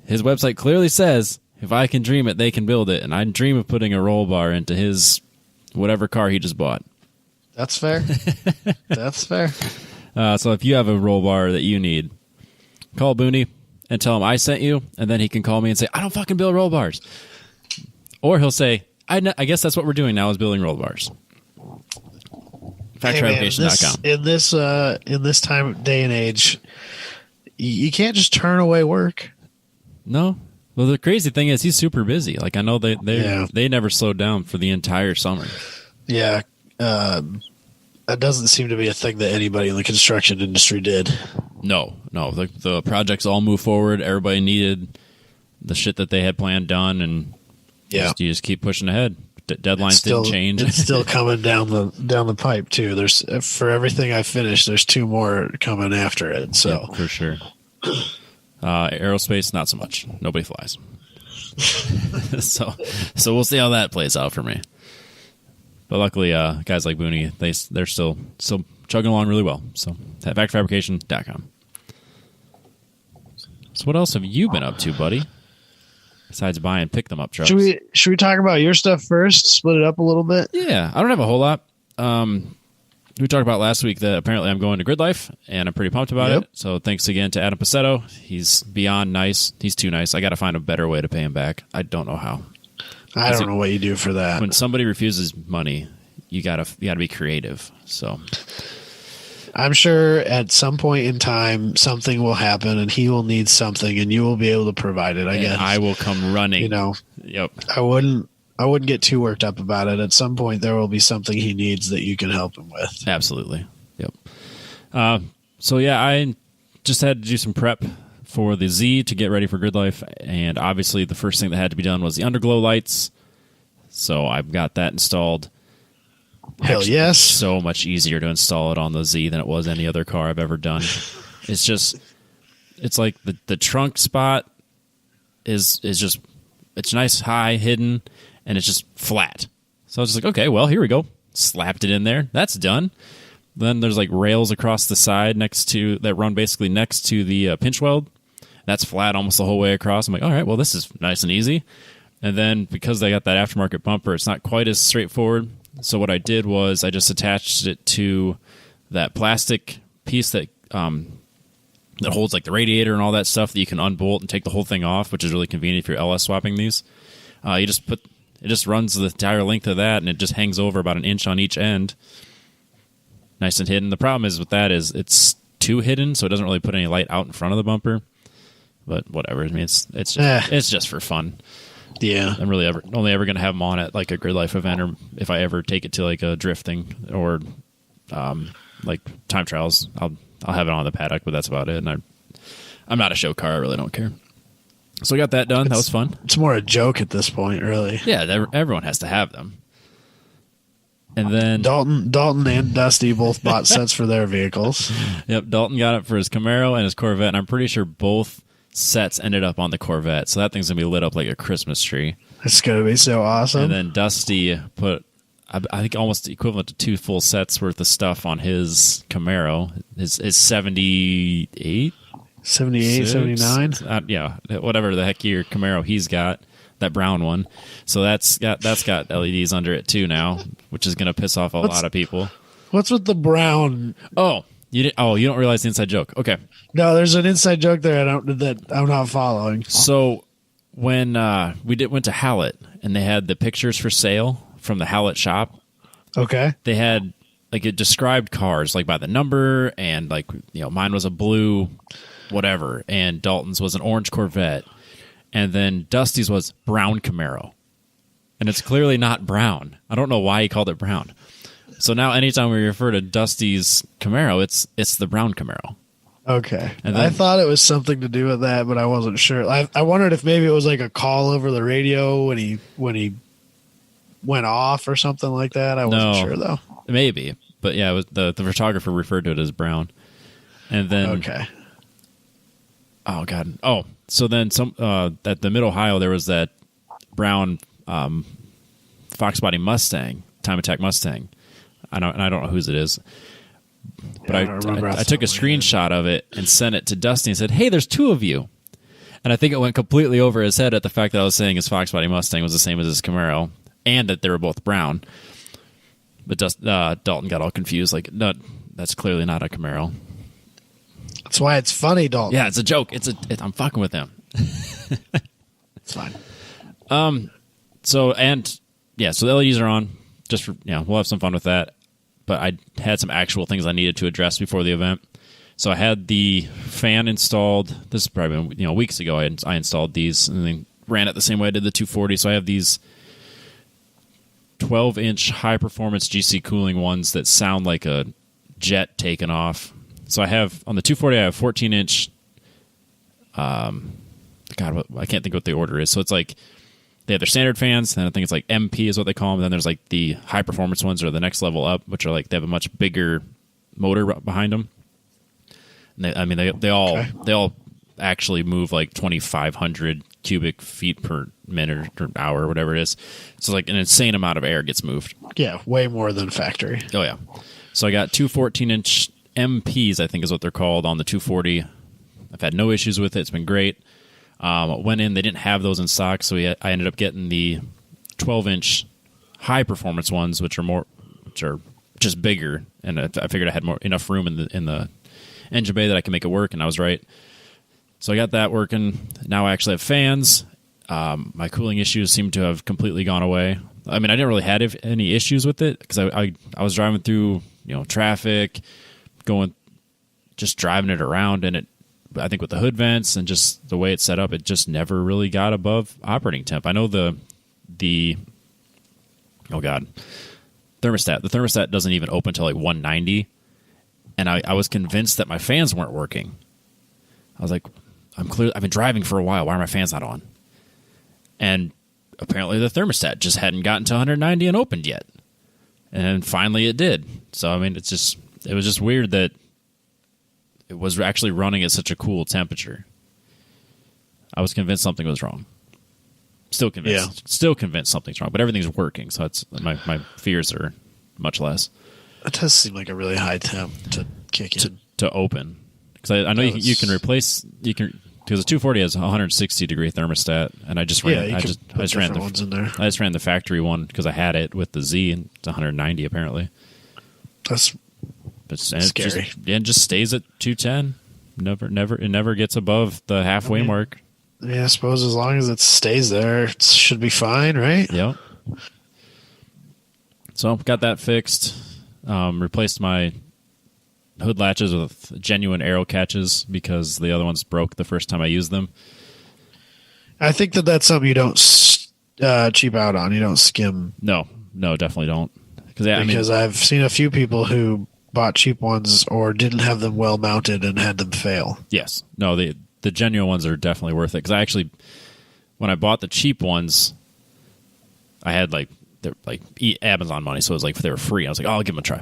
S1: His website clearly says, if I can dream it, they can build it, and I dream of putting a roll bar into his whatever car he just bought.
S2: That's fair. That's fair.
S1: So if you have a roll bar that you need, Call Booney and tell him I sent you, and then he can call me and say, I don't fucking build roll bars. Or he'll say, I guess that's what we're doing now is building roll bars. Fabrication.com.
S2: In this day and age, you can't just turn away work.
S1: No. Well, the crazy thing is he's super busy. Like I know they never slowed down for the entire summer.
S2: Yeah. That doesn't seem to be a thing that anybody in the construction industry did.
S1: No. The projects all moved forward. Everybody needed the shit that they had planned done, and you just keep pushing ahead. Deadlines didn't change.
S2: It's still coming down the pipe too. There's for everything I finished, there's 2 more coming after it. So
S1: yeah, for sure. Aerospace, not so much. Nobody flies. so we'll see how that plays out for me. But luckily, guys like Booney, they're still chugging along really well. So Fabrication.com. So what else have you been up to, buddy? Besides buying pick them up trucks.
S2: Should we talk about your stuff first? Split it up a little bit.
S1: Yeah, I don't have a whole lot. We talked about last week that apparently I'm going to Gridlife, and I'm pretty pumped about it. So thanks again to Adam Pacetto. He's beyond nice. He's too nice. I got to find a better way to pay him back. I don't know how.
S2: I don't know what you do for that.
S1: When somebody refuses money, you gotta be creative. So
S2: I'm sure at some point in time something will happen, and he will need something, and you will be able to provide it. I guess
S1: I will come running.
S2: Yep. I wouldn't get too worked up about it. At some point, there will be something he needs that you can help him with.
S1: Absolutely. Yep. So yeah, I just had to do some prep for the Z to get ready for Gridlife, and obviously the first thing that had to be done was the underglow lights. So I've got that installed.
S2: Hell yes.
S1: So much easier to install it on the Z than it was any other car I've ever done. It's like the trunk spot is just, it's nice, high, hidden, and it's just flat. So I was just like, okay, well, here we go. Slapped it in there. That's done. Then there's like rails across the side that run basically next to the pinch weld. That's flat almost the whole way across. I'm like, all right, well, this is nice and easy. And then because they got that aftermarket bumper, it's not quite as straightforward. So what I did was I just attached it to that plastic piece that holds like the radiator and all that stuff that you can unbolt and take the whole thing off, which is really convenient if you're LS swapping these. It just runs the entire length of that, and it just hangs over about 1 inch on each end. Nice and hidden. The problem is with that is it's too hidden, so it doesn't really put any light out in front of the bumper. But whatever. I mean, it's just for fun.
S2: Yeah,
S1: I'm really only ever going to have them on at like a Gridlife event, or if I ever take it to like a drifting or like time trials, I'll have it on the paddock, but that's about it. And I'm not a show car. I really don't care. So I got that done. That was fun.
S2: It's more a joke at this point, really.
S1: Yeah, everyone has to have them. And then
S2: Dalton and Dusty both bought sets for their vehicles.
S1: Yep, Dalton got it for his Camaro and his Corvette, and I'm pretty sure both sets ended up on the Corvette, so that thing's gonna be lit up like a Christmas tree.
S2: It's gonna be so awesome.
S1: And then Dusty put, I think, almost equivalent to 2 full sets worth of stuff on his Camaro, his 78,
S2: 79.
S1: Yeah, whatever the heck your Camaro he's got, that brown one. So that's got LEDs under it too now, which is gonna piss off a lot of people.
S2: What's with the brown?
S1: You don't realize the inside joke. Okay.
S2: No, there's an inside joke there that I'm not following.
S1: So when we went to Hallett and they had the pictures for sale from the Hallett shop.
S2: Okay.
S1: They had like it described cars like by the number, and like, mine was a blue whatever, and Dalton's was an orange Corvette, and then Dusty's was brown Camaro. And it's clearly not brown. I don't know why he called it brown. So now anytime we refer to Dusty's Camaro, it's the brown Camaro.
S2: Okay. And I thought it was something to do with that, but I wasn't sure. I wondered if maybe it was like a call over the radio when he went off or something like that. I wasn't sure though.
S1: Maybe. But yeah, it was the photographer referred to it as brown. And then
S2: okay.
S1: Oh god. Oh, so then at the Mid-Ohio there was that brown Fox body Mustang, Time Attack Mustang. I don't know whose it is. But I took a screenshot of it and sent it to Dusty and said, "Hey, there's 2 of you." And I think it went completely over his head at the fact that I was saying his Fox body Mustang was the same as his Camaro, and that they were both brown. But Dalton got all confused, like, no, that's clearly not a Camaro.
S2: That's why it's funny, Dalton.
S1: Yeah, it's a joke. I'm fucking with him.
S2: It's fine.
S1: So the LEDs are on. Just for, we'll have some fun with that. But I had some actual things I needed to address before the event. So I had the fan installed. This is probably weeks ago. I installed these and then ran it the same way I did the 240. So I have these 12-inch high-performance GC cooling ones that sound like a jet taking off. So I have, on the 240, I have 14-inch, I can't think what the order is. So it's like, they have their standard fans, and I think it's like MP is what they call them. And then there's like the high-performance ones or the next level up, which are like, they have a much bigger motor behind them. And they all actually move like 2,500 cubic feet per minute or hour or whatever it is. So like an insane amount of air gets moved.
S2: Yeah, way more than factory.
S1: Oh, yeah. So I got two 14-inch MPs, I think is what they're called, on the 240. I've had no issues with it. It's been great. Went in, they didn't have those in stock, so I ended up getting the 12-inch high-performance ones, which are just bigger. And I figured I had enough room in the engine bay that I can make it work, and I was right. So I got that working. Now I actually have fans. My cooling issues seem to have completely gone away. I mean, I didn't really have any issues with it because I was driving through traffic, just driving it around, and I think with the hood vents and just the way it's set up, it just never really got above operating temp. I know the thermostat. The thermostat doesn't even open till like 190, and I was convinced that my fans weren't working. I was like, I've been driving for a while. Why are my fans not on? And apparently the thermostat just hadn't gotten to 190 and opened yet. And then finally it did. So, I mean, it was just weird that it was actually running at such a cool temperature. I was convinced something was wrong. Still convinced. Yeah. Still convinced something's wrong, but everything's working. So my fears are much less.
S2: It does seem like a really high temp to kick in.
S1: To open. Because I know you can replace, because the 240 has a 160 degree thermostat, and I just ran the factory one because I had it with the Z, and it's 190 apparently.
S2: That's scary.
S1: It just stays at 210. It never gets above the halfway mark.
S2: Yeah, I suppose as long as it stays there, it should be fine, right?
S1: Yep. So got that fixed. Replaced my hood latches with genuine arrow catches because the other ones broke the first time I used them.
S2: I think that's something you don't cheap out on. You don't skim.
S1: No, definitely don't.
S2: Because I've seen a few people who bought cheap ones or didn't have them well mounted and had them fail.
S1: Yes. No, the genuine ones are definitely worth it. Because when I bought the cheap ones, I had they're Amazon money, so it was like they were free. I was like, I'll give them a try.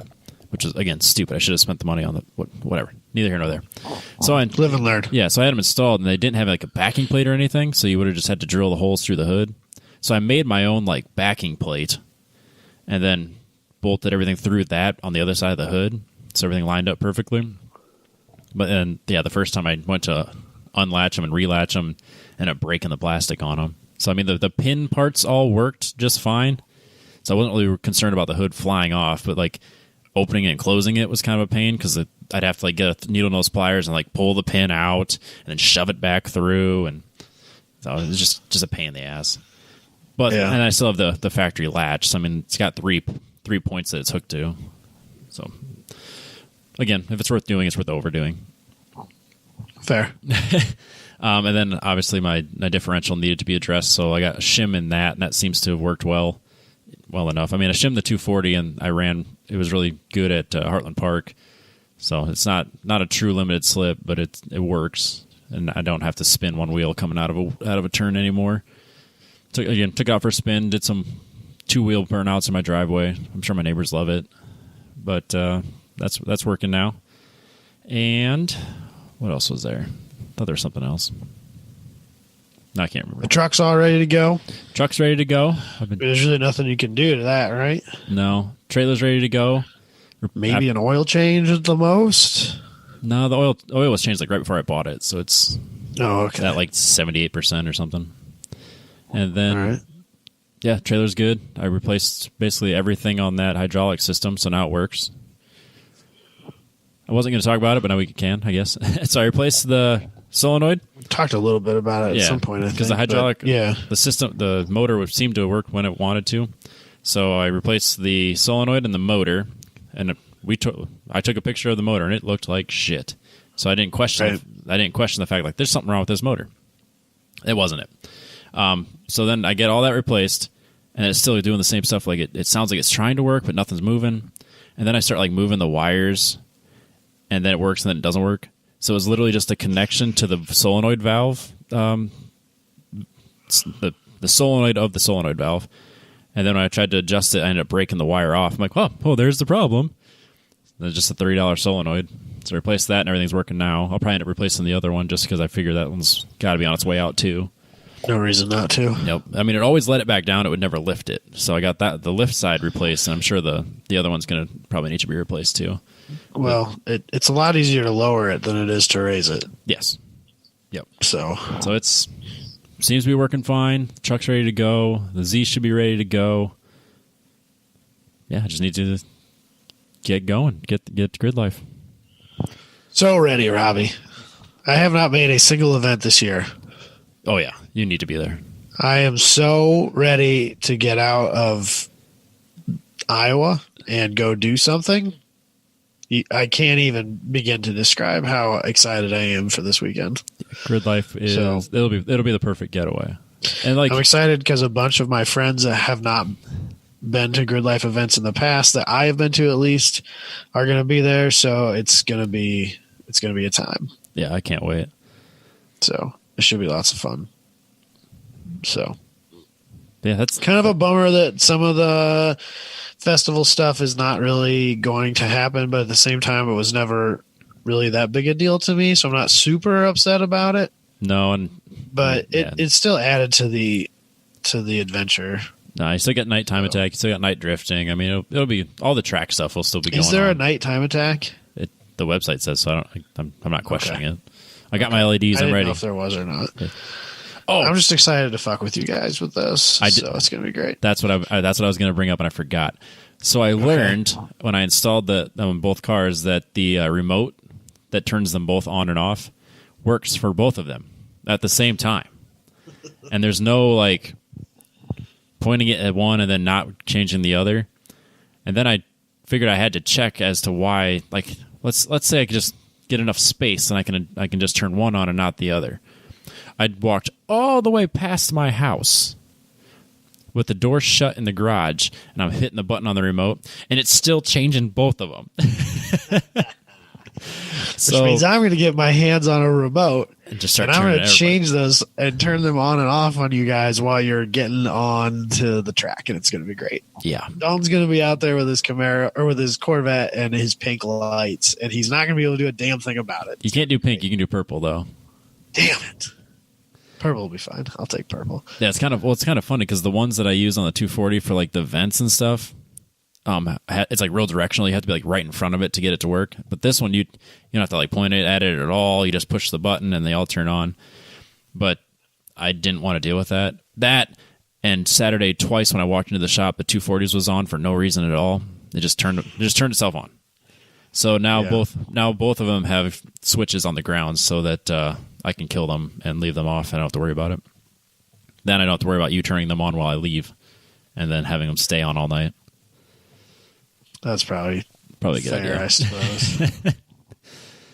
S1: Which is, again, stupid. I should have spent the money on whatever. Neither here nor there. So I
S2: live and learn.
S1: Yeah, so I had them installed, and they didn't have a backing plate or anything, so you would have just had to drill the holes through the hood. So I made my own backing plate, and then bolted everything through that on the other side of the hood, so everything lined up perfectly. But then, the first time I went to unlatch them and relatch them, ended up breaking the plastic on them. So I mean, the pin parts all worked just fine. So I wasn't really concerned about the hood flying off, but opening it and closing it was kind of a pain because I'd have to get a needle nose pliers and pull the pin out and then shove it back through, and so it was just a pain in the ass. But and I still have the factory latch. So I mean, it's got three points that it's hooked to. So again, if it's worth doing, it's worth overdoing.
S2: Fair.
S1: And then obviously my differential needed to be addressed, so I got a shim in that, and that seems to have worked well enough. I mean, I shimmed the 240, and it was really good at Heartland Park, so it's not a true limited slip, but it works, and I don't have to spin one wheel coming out of a turn anymore. Took it out for a spin, did some 2-wheel burnouts in my driveway. I'm sure my neighbors love it, but that's working now. And what else was there? I thought there was something else. No, I can't remember.
S2: The truck's all ready to go?
S1: Truck's ready to go.
S2: There's really nothing you can do to that, right?
S1: No. Trailer's ready to go.
S2: Maybe an oil change at the most?
S1: No, the oil was changed right before I bought it, so it's at 78% or something. And then, all right. Trailer's good. I replaced basically everything on that hydraulic system, so now it works. I wasn't going to talk about it, but now we can, I guess. So I replaced the solenoid.
S2: We talked a little bit about it at some point, I think.
S1: Because the hydraulic,
S2: the
S1: system, the motor would seem to work when it wanted to. So I replaced the solenoid and the motor, and I took a picture of the motor, and it looked like shit. So I didn't question. I didn't question the fact like there's something wrong with this motor. It wasn't it. So then I get all that replaced, and it's still doing the same stuff. Like it sounds like it's trying to work, but nothing's moving. And then I start like moving the wires, and then it works, and then it doesn't work. So it was literally just a connection to the solenoid valve, the solenoid of the solenoid valve. And then when I tried to adjust it, I ended up breaking the wire off. I'm like, oh, there's the problem. It's just a $30 solenoid. So I replaced that, and everything's working now. I'll probably end up replacing the other one just because I figure that one's got to be on its way out too.
S2: No reason not to.
S1: Nope. I mean, it always let it back down. It would never lift it. So I got the lift side replaced, and I'm sure the other one's going to probably need to be replaced too.
S2: Well, it's a lot easier to lower it than it is to raise it.
S1: Yes. Yep.
S2: So
S1: it's seems to be working fine. The truck's ready to go. The Z should be ready to go. Yeah, I just need to get going. Get to Gridlife.
S2: So ready, Robbie. I have not made a single event this year.
S1: Oh yeah, you need to be there.
S2: I am so ready to get out of Iowa and go do something. I can't even begin to describe how excited I am for this weekend.
S1: Gridlife is it'll be the perfect getaway. And like
S2: I'm excited because a bunch of my friends that have not been to Gridlife events in the past, that I have been to at least, are going to be there. So it's gonna be a time.
S1: Yeah, I can't wait.
S2: So it should be lots of fun. So
S1: yeah, that's
S2: kind of a bummer that some of the festival stuff is not really going to happen, but at the same time, it was never really that big a deal to me, so I'm not super upset about it.
S1: No,
S2: but it's still added to the adventure.
S1: No, you still got nighttime attack. You still got night drifting. I mean, it'll be all the track stuff will still be going on.
S2: Is there a nighttime attack?
S1: The website says so. I'm not questioning it. I got my LEDs. I'm ready.
S2: I didn't know if there was or not. Oh, I'm just excited to fuck with you guys with this. So it's gonna be great.
S1: That's what I was gonna bring up, and I forgot. So I learned when I installed them in both cars that the remote that turns them both on and off works for both of them at the same time, and there's no like pointing it at one and then not changing the other. And then I figured I had to check as to why. Like let's say I could just get enough space and I can just turn one on and not the other. I'd walked all the way past my house with the door shut in the garage, and I'm hitting the button on the remote, and it's still changing both of them.
S2: Which means I'm going to get my hands on a remote,
S1: and
S2: I'm going to change those and turn them on and off on you guys while you're getting on to the track, and it's going to be great.
S1: Yeah.
S2: Dalton's going to be out there with his Camaro or with his Corvette and his pink lights, and he's not going to be able to do a damn thing about it.
S1: You can't do pink. You can do purple, though.
S2: Damn it. Purple will be fine. I'll take purple.
S1: Yeah, it's kind of funny because the ones that I use on the 240 for like the vents and stuff, it's like real directional. You have to be like right in front of it to get it to work. But this one, you don't have to like point it at it at all. You just push the button and they all turn on. But I didn't want to deal with that. That and Saturday twice when I walked into the shop, the 240s was on for no reason at all. It just turned itself on. So now both of them have switches on the ground so that I can kill them and leave them off. I don't have to worry about it. Then I don't have to worry about you turning them on while I leave and then having them stay on all night.
S2: That's probably
S1: a good
S2: fair,
S1: idea.
S2: I suppose.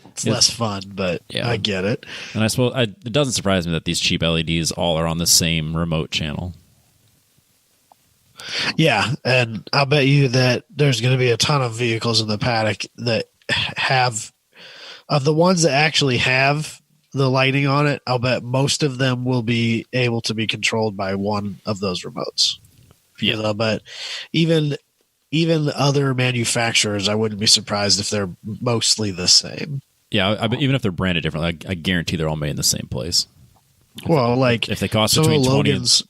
S2: It's less fun, but yeah. I get it.
S1: And I suppose it doesn't surprise me that these cheap LEDs all are on the same remote channel.
S2: Yeah, and I'll bet you that there's going to be a ton of vehicles in the paddock that have, of the ones that actually have the lighting on it, I'll bet most of them will be able to be controlled by one of those remotes. Yeah, I'll bet even other manufacturers, I wouldn't be surprised if they're mostly the same.
S1: Yeah, I bet even if they're branded differently, I guarantee they're all made in the same place.
S2: Well, like
S1: if they cost between 20 and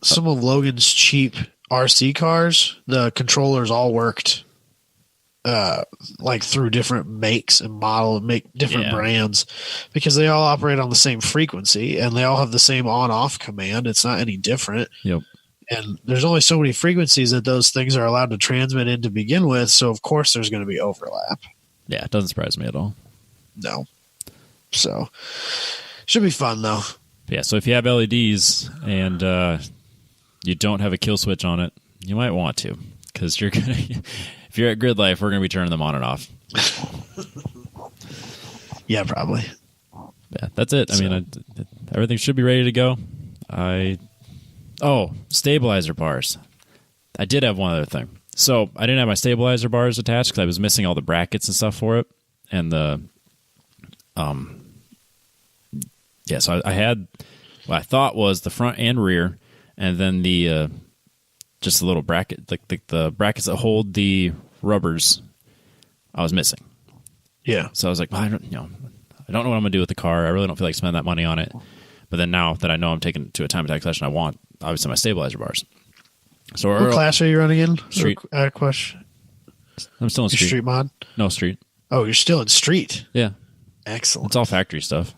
S2: some of Logan's cheap RC cars, the controllers all worked like through different makes and different brands, because they all operate on the same frequency and they all have the same on-off command. It's not any different.
S1: Yep.
S2: And there's only so many frequencies that those things are allowed to transmit in to begin with, so of course there's going to be overlap.
S1: Yeah, it doesn't surprise me at all.
S2: No. So, should be fun, though.
S1: Yeah, so if you have LEDs and you don't have a kill switch on it, you might want to, because you're gonna. If you're at Gridlife, we're gonna be turning them on and off.
S2: Yeah, probably.
S1: Yeah, that's it. I mean, everything should be ready to go. Stabilizer bars. I did have one other thing. So I didn't have my stabilizer bars attached because I was missing all the brackets and stuff for it, and so I had what I thought was the front and rear, and then the just a little bracket, like the brackets that hold the rubbers, I was missing.
S2: Yeah.
S1: So I was like, well, I don't know what I'm gonna do with the car. I really don't feel like spending that money on it. But then now that I know I'm taking it to a time attack session, I want obviously my stabilizer bars. So
S2: what class are you running in?
S1: Street.
S2: Question.
S1: I'm still in street.
S2: Street mod?
S1: No, street.
S2: Oh, you're still in street.
S1: Yeah.
S2: Excellent.
S1: It's all factory stuff.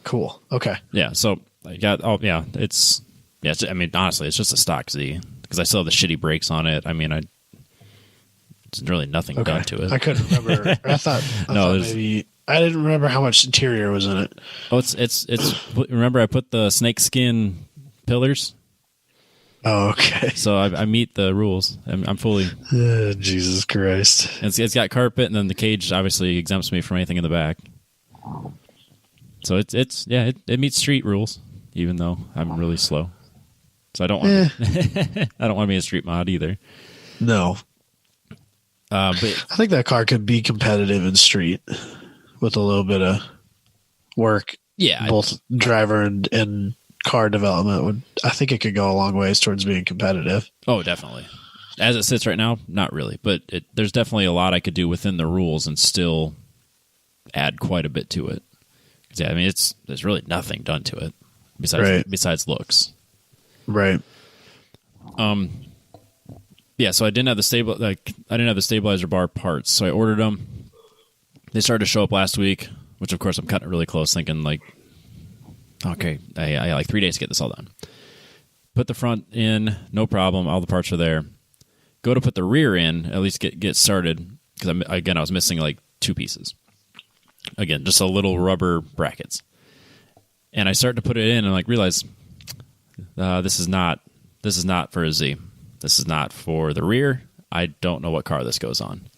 S2: Cool. Okay.
S1: Yeah. So I got. Oh yeah. I mean, honestly, it's just a stock Z because I still have the shitty brakes on it. I mean, it's really nothing done to it.
S2: I couldn't remember. I thought maybe I didn't remember how much interior was in it.
S1: Oh, it's. Remember, I put the snake skin pillars.
S2: Oh, okay.
S1: So I meet the rules. I'm fully.
S2: Jesus Christ!
S1: It's got carpet, and then the cage obviously exempts me from anything in the back. So it meets street rules, even though I'm really slow. So I don't want. I don't want to be a street mod either.
S2: No.
S1: But
S2: I think that car could be competitive in street with a little bit of work.
S1: Yeah,
S2: both driver and car development I think it could go a long ways towards being competitive.
S1: Oh, definitely. As it sits right now, not really, but there's definitely a lot I could do within the rules and still add quite a bit to it. Yeah, I mean, there's really nothing done to it besides looks.
S2: Right.
S1: Yeah, so I didn't have the stabilizer bar parts, so I ordered them. They started to show up last week, which of course I'm cutting it really close, thinking like, okay, I like 3 days to get this all done. Put the front in, no problem. All the parts are there. Go to put the rear in, at least get started, because I was missing like 2 pieces. Again, just a little rubber brackets. And I start to put it in and like realize this is not for a Z. This is not for the rear. I don't know what car this goes on.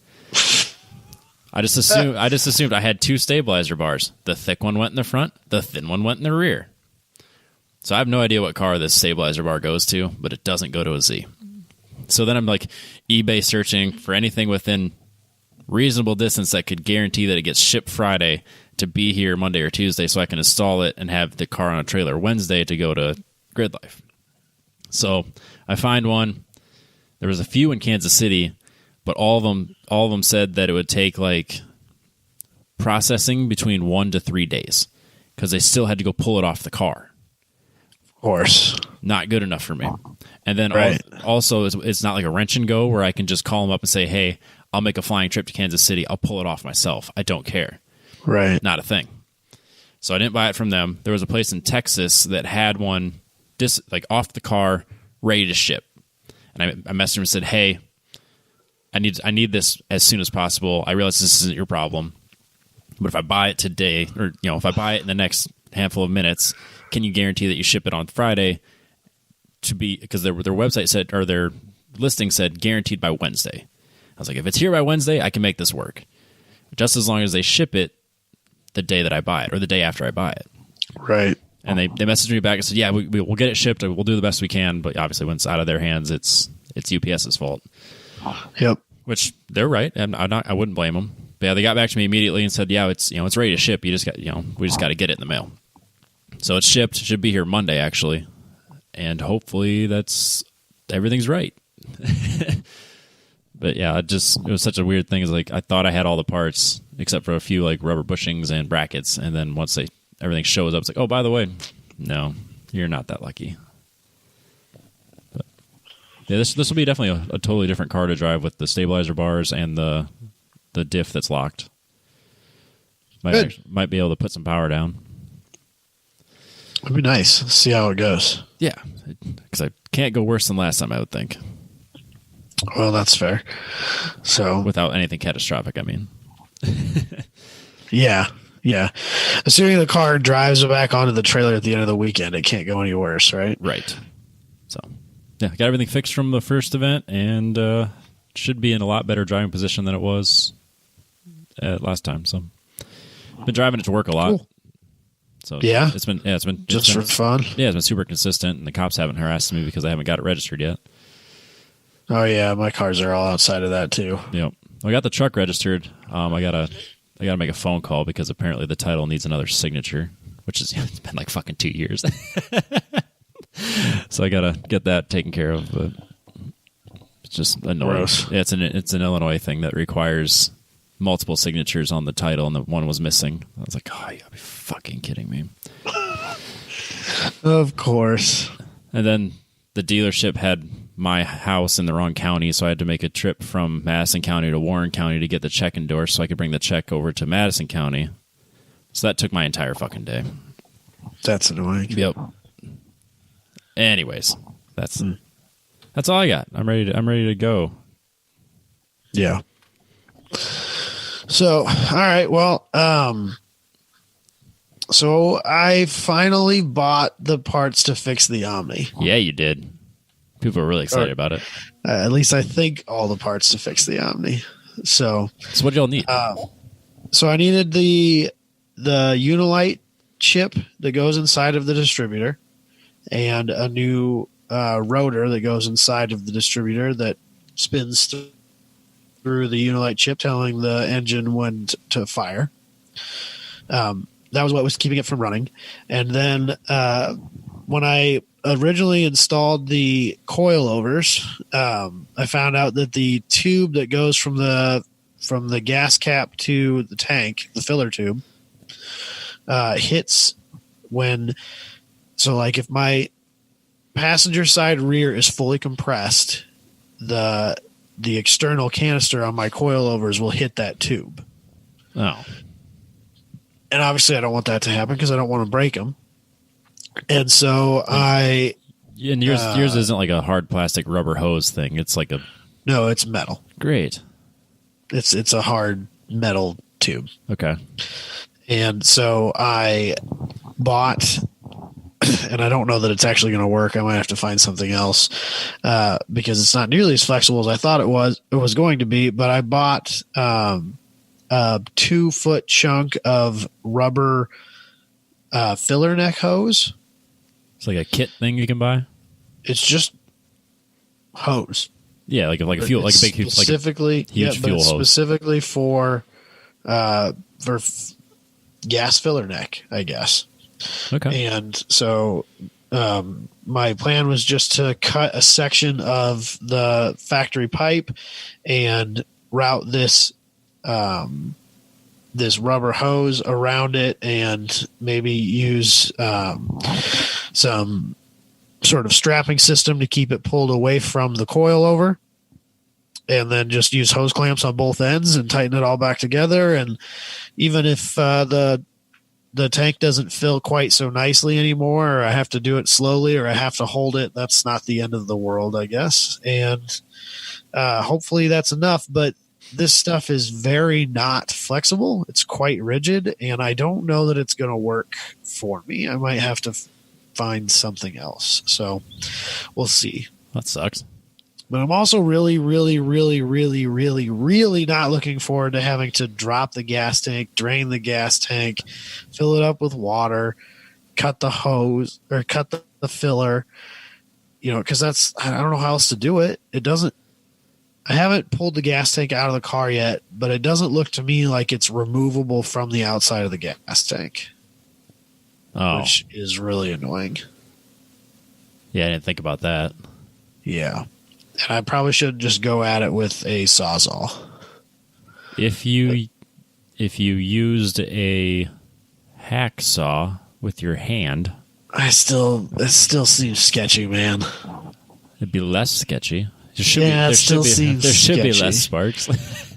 S1: I just assumed I had 2 stabilizer bars. The thick one went in the front, the thin one went in the rear. So I have no idea what car this stabilizer bar goes to, but it doesn't go to a Z. So then I'm like eBay searching for anything within reasonable distance that could guarantee that it gets shipped Friday to be here Monday or Tuesday so I can install it and have the car on a trailer Wednesday to go to Gridlife. So I find one. There was a few in Kansas City, but all of them said that it would take like processing between 1 to 3 days because they still had to go pull it off the car.
S2: Of course.
S1: Not good enough for me. And then
S2: right.
S1: also it's not like a wrench and go where I can just call them up and say, hey, I'll make a flying trip to Kansas City. I'll pull it off myself. I don't care.
S2: Right.
S1: Not a thing. So I didn't buy it from them. There was a place in Texas that had one like off the car, ready to ship. And I messaged him and said, hey, I need this as soon as possible. I realize this isn't your problem. But if I buy it today, or if I buy it in the next handful of minutes, can you guarantee that you ship it on Friday to be, because their website said, or their listing said guaranteed by Wednesday. I was like, if it's here by Wednesday, I can make this work. Just as long as they ship it the day that I buy it or the day after I buy it.
S2: Right.
S1: And they messaged me back and said, yeah, we'll get it shipped. We'll do the best we can. But obviously when it's out of their hands, it's UPS's fault.
S2: Yep.
S1: Which they're right. And I wouldn't blame them. But yeah, they got back to me immediately and said, yeah, it's ready to ship. You just got, we just got to get it in the mail. So it's shipped. It should be here Monday, actually. And hopefully everything's right. But yeah, it was such a weird thing. It's like I thought I had all the parts except for a few like rubber bushings and brackets, and then once everything shows up, it's like, oh, by the way, no, you're not that lucky. But yeah, this will be definitely a totally different car to drive with the stabilizer bars and the diff that's locked. Might be able to put some power down.
S2: It'd be nice. See how it goes.
S1: Yeah, because I can't go worse than last time, I would think.
S2: Well, that's fair. So
S1: without anything catastrophic, I mean.
S2: Yeah. Assuming the car drives back onto the trailer at the end of the weekend, it can't go any worse, right?
S1: Right. So, yeah, got everything fixed from the first event, and should be in a lot better driving position than it was last time. So, been driving it to work a lot. Cool. So
S2: yeah,
S1: it's been
S2: just for fun.
S1: Yeah, it's been super consistent, and the cops haven't harassed me because I haven't got it registered yet.
S2: Oh yeah, my cars are all outside of that too.
S1: Yep. I got the truck registered. I gotta make a phone call because apparently the title needs another signature, which is it's been like fucking 2 years. So I gotta get that taken care of. But it's just annoying. Yeah, it's an Illinois thing that requires multiple signatures on the title, and the one was missing. I was like, oh, you gotta be fucking kidding me.
S2: Of course.
S1: And then the dealership had my house in the wrong county, so I had to make a trip from Madison County to Warren County to get the check endorsed so I could bring the check over to Madison County. So that took my entire fucking day.
S2: That's annoying.
S1: Yep. Anyways, that's all I got. I'm ready to go.
S2: Yeah. So, all right. Well, so I finally bought the parts to fix the Omni.
S1: Yeah, you did. People are really excited about it.
S2: At least I think all the parts to fix the Omni. So
S1: what do y'all need?
S2: So I needed the Unilite chip that goes inside of the distributor, and a new rotor that goes inside of the distributor that spins through the Unilite chip, telling the engine when to fire. That was what was keeping it from running. And then when I originally installed the coilovers, I found out that the tube that goes from the gas cap to the tank, the filler tube, hits when. So, like, if my passenger side rear is fully compressed, the external canister on my coilovers will hit that tube.
S1: Oh.
S2: And obviously I don't want that to happen because I don't want to break them. And so and
S1: yours isn't like a hard plastic rubber hose thing. It's like a...
S2: No, it's metal.
S1: Great.
S2: It's a hard metal tube.
S1: Okay.
S2: And so I bought... And I don't know that it's actually going to work. I might have to find something else because it's not nearly as flexible as I thought it was going to be. But I bought a 2-foot chunk of rubber filler neck hose.
S1: It's like a kit thing you can buy.
S2: It's just hose.
S1: Yeah, like a fuel, like a big,
S2: specifically,
S1: like a huge fuel hose.
S2: Specifically for gas filler neck, I guess.
S1: Okay.
S2: And so my plan was just to cut a section of the factory pipe and route this rubber hose around it, and maybe use some sort of strapping system to keep it pulled away from the coilover, and then just use hose clamps on both ends and tighten it all back together. And even if the tank doesn't fill quite so nicely anymore, or I have to do it slowly, or I have to hold it, that's not the end of the world, I guess. And hopefully that's enough. But this stuff is very not flexible. It's quite rigid, and I don't know that it's going to work for me. I might have to find something else. So we'll see.
S1: That sucks.
S2: But I'm also really, really, really, really, really, really not looking forward to having to drop the gas tank, drain the gas tank, fill it up with water, cut the hose or cut the filler, because I don't know how else to do it. I haven't pulled the gas tank out of the car yet, but it doesn't look to me like it's removable from the outside of the gas tank.
S1: Oh.
S2: Which is really annoying.
S1: Yeah, I didn't think about that.
S2: Yeah. And I probably should just go at it with a Sawzall.
S1: If you used a hacksaw with your hand,
S2: it still seems sketchy, man.
S1: It'd be less sketchy.
S2: There should
S1: be less sparks.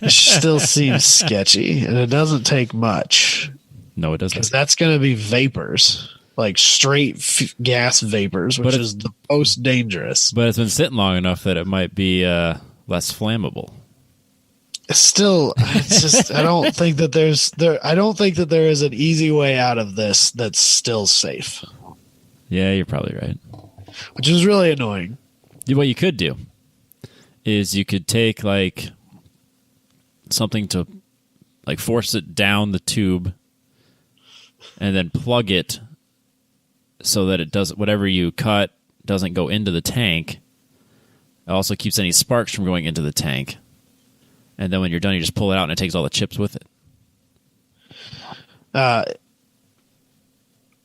S2: It still seems sketchy, and it doesn't take much.
S1: No, it doesn't.
S2: Because that's going to be vapors. Like straight gas vapors, which is the most dangerous.
S1: But it's been sitting long enough that it might be less flammable.
S2: Still, it's just I don't think that there is an easy way out of this that's still safe.
S1: Yeah, you're probably right.
S2: Which is really annoying.
S1: What you could do is you could take like something to like force it down the tube and then plug it so that it does whatever you cut doesn't go into the tank. It also keeps any sparks from going into the tank. And then when you're done, you just pull it out and it takes all the chips with it.
S2: When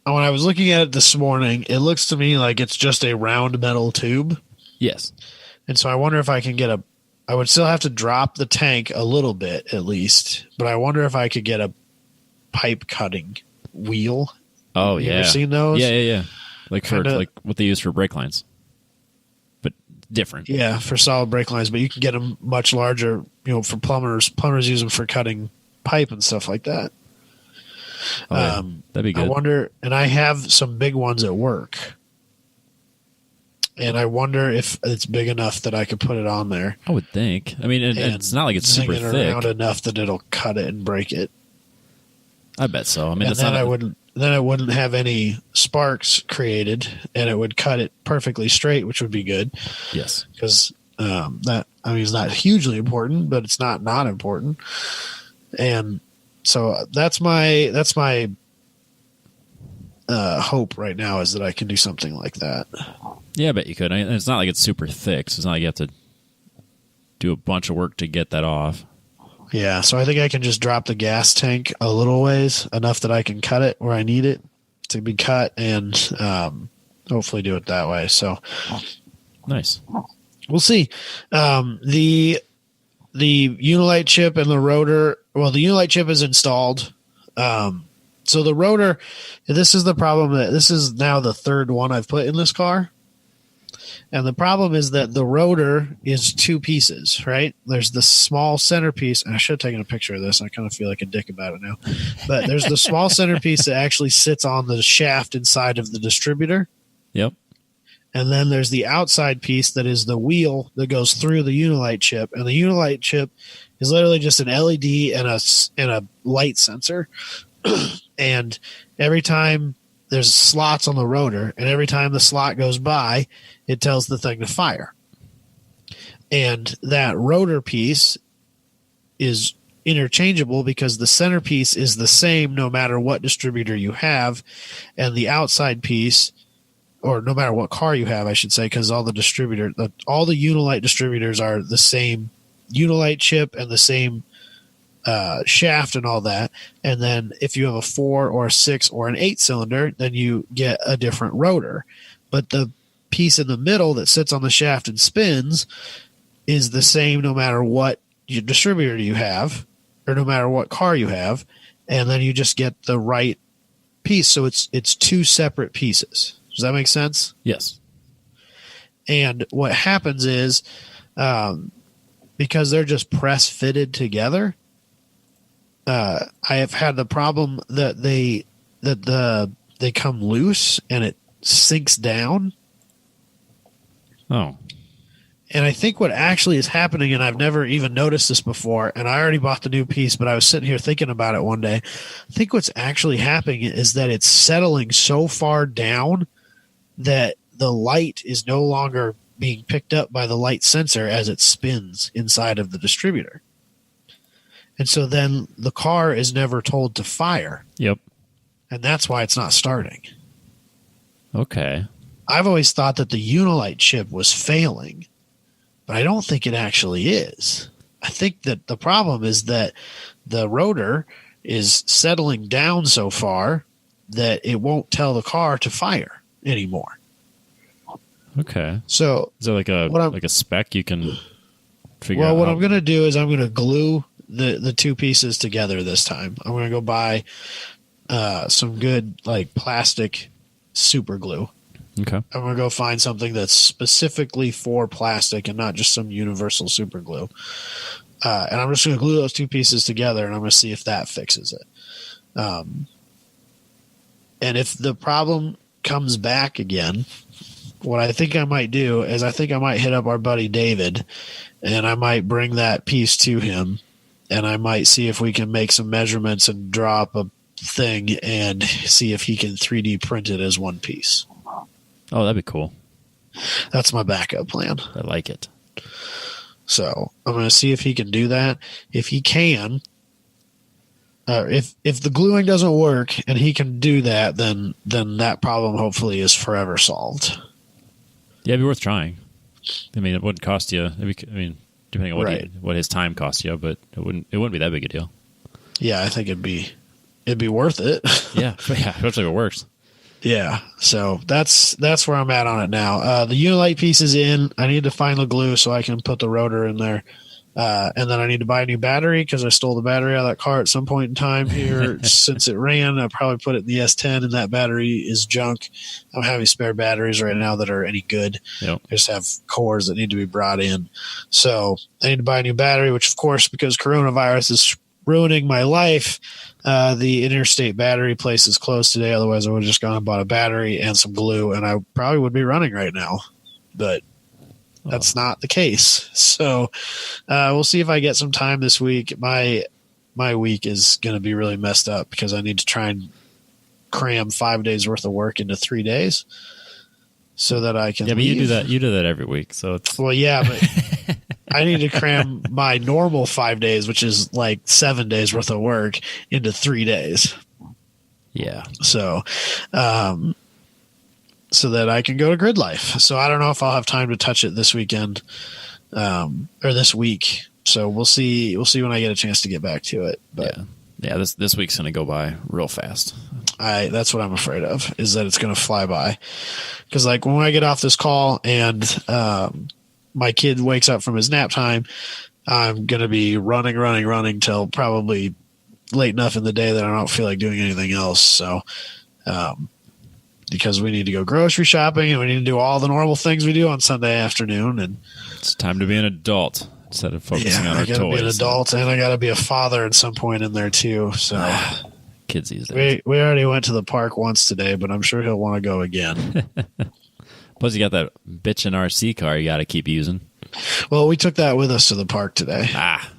S2: I was looking at it this morning, it looks to me like it's just a round metal tube.
S1: Yes.
S2: And so I wonder if I can get I would still have to drop the tank a little bit at least, but I wonder if I could get a pipe cutting wheel.
S1: Oh,
S2: you
S1: yeah.
S2: ever seen those?
S1: Yeah. Like like what they use for brake lines. But different.
S2: Yeah, for solid brake lines, but you can get them much larger, for plumbers. Plumbers use them for cutting pipe and stuff like that.
S1: Oh, yeah. That'd be good.
S2: I wonder, and I have some big ones at work, and I wonder if it's big enough that I could put it on there.
S1: I would think. I mean, it's not like it's super thick.
S2: Around enough that it'll cut it and break it.
S1: I bet so. I mean,
S2: and
S1: it's
S2: then
S1: not.
S2: Then it wouldn't have any sparks created, and it would cut it perfectly straight, which would be good.
S1: Yes,
S2: because it's not hugely important, but it's not important, and so that's my hope right now is that I can do something like that.
S1: Yeah, I bet you could. I mean, it's not like it's super thick, so it's not like you have to do a bunch of work to get that off.
S2: Yeah, so I think I can just drop the gas tank a little ways, enough that I can cut it where I need it to be cut, and hopefully do it that way. So
S1: nice.
S2: We'll see. The Unilite chip and the rotor. Well, the Unilite chip is installed. So the rotor. This is the problem. This is now the third one I've put in this car. And the problem is that the rotor is two pieces, right? There's the small centerpiece. And I should have taken a picture of this. I kind of feel like a dick about it now. But there's the small centerpiece that actually sits on the shaft inside of the distributor.
S1: Yep.
S2: And then there's the outside piece that is the wheel that goes through the Unilite chip. And the Unilite chip is literally just an LED and a light sensor. And every time there's slots on the rotor, and every time the slot goes by, it tells the thing to fire. And that rotor piece is interchangeable because the centerpiece is the same no matter what distributor you have, and the outside piece, or no matter what car you have, I should say, because all the Unilite distributors are the same Unilite chip and the same shaft and all that. And then if you have a 4 or a 6 or an 8 cylinder, then you get a different rotor. But the piece in the middle that sits on the shaft and spins is the same no matter what distributor you have, or no matter what car you have, and then you just get the right piece. So it's two separate pieces. Does that make sense?
S1: Yes.
S2: And what happens is, because they're just press fitted together, I have had the problem that they come loose and it sinks down.
S1: Oh.
S2: And I think what actually is happening, and I've never even noticed this before, and I already bought the new piece, but I was sitting here thinking about it one day. I think what's actually happening is that it's settling so far down that the light is no longer being picked up by the light sensor as it spins inside of the distributor. And so then the car is never told to fire.
S1: Yep.
S2: And that's why it's not starting.
S1: Okay.
S2: I've always thought that the Unilite chip was failing, but I don't think it actually is. I think that the problem is that the rotor is settling down so far that it won't tell the car to fire anymore.
S1: Okay.
S2: So
S1: is there like a spec you can figure out?
S2: Well, what I'm going to do is I'm going to glue the two pieces together this time. I'm going to go buy some good like plastic super glue.
S1: Okay.
S2: I'm going to go find something that's specifically for plastic and not just some universal super glue. And I'm just going to glue those two pieces together, and I'm going to see if that fixes it. And if the problem comes back again, what I think I might do is I think I might hit up our buddy David, and I might bring that piece to him I might see if we can make some measurements and draw up a thing and see if he can 3D print it as one piece.
S1: Oh, that'd be cool.
S2: That's my backup plan.
S1: I like it.
S2: So I'm going to see if he can do that. If he can, if the gluing doesn't work and he can do that, then that problem hopefully is forever solved.
S1: Yeah, it'd be worth trying. I mean, it wouldn't cost you. Depending on what his time costs you, but it wouldn't be that big a deal.
S2: Yeah, I think it'd be worth it.
S1: yeah, especially if it works.
S2: Yeah, so that's where I'm at on it now. The Unilite piece is in. I need to find the glue so I can put the rotor in there. And then I need to buy a new battery because I stole the battery out of that car at some point in time here. Since it ran, I probably put it in the S10, and that battery is junk. I don't have any spare batteries right now that are any good.
S1: Yep.
S2: I just have cores that need to be brought in. So I need to buy a new battery, which, of course, because coronavirus is ruining my life, the interstate battery place is closed today. Otherwise, I would have just gone and bought a battery and some glue, and I probably would be running right now. But that's not the case. So we'll see if I get some time this week. My week is going to be really messed up because I need to try and cram 5 days worth of work into 3 days so that I can.
S1: Yeah, but
S2: leave.
S1: you do that every week. So it's
S2: well, yeah, but I need to cram my normal 5 days, which is like 7 days worth of work, into 3 days.
S1: Yeah.
S2: So, so that I can go to Gridlife. So I don't know if I'll have time to touch it this weekend, or this week. So we'll see. We'll see when I get a chance to get back to it. But
S1: yeah. This week's gonna go by real fast.
S2: That's what I'm afraid of, is that it's gonna fly by. Because like when I get off this call and my kid wakes up from his nap time, I'm gonna be running till probably late enough in the day that I don't feel like doing anything else. So. Because we need to go grocery shopping and we need to do all the normal things we do on Sunday afternoon. And
S1: it's time to be an adult instead of focusing on our toys.
S2: I got to be an adult, and I got to be a father at some point in there too. So
S1: kids these days.
S2: We already went to the park once today, but I'm sure he'll want to go again.
S1: Plus, you got that bitchin' RC car you got to keep using.
S2: Well, we took that with us to the park today.
S1: That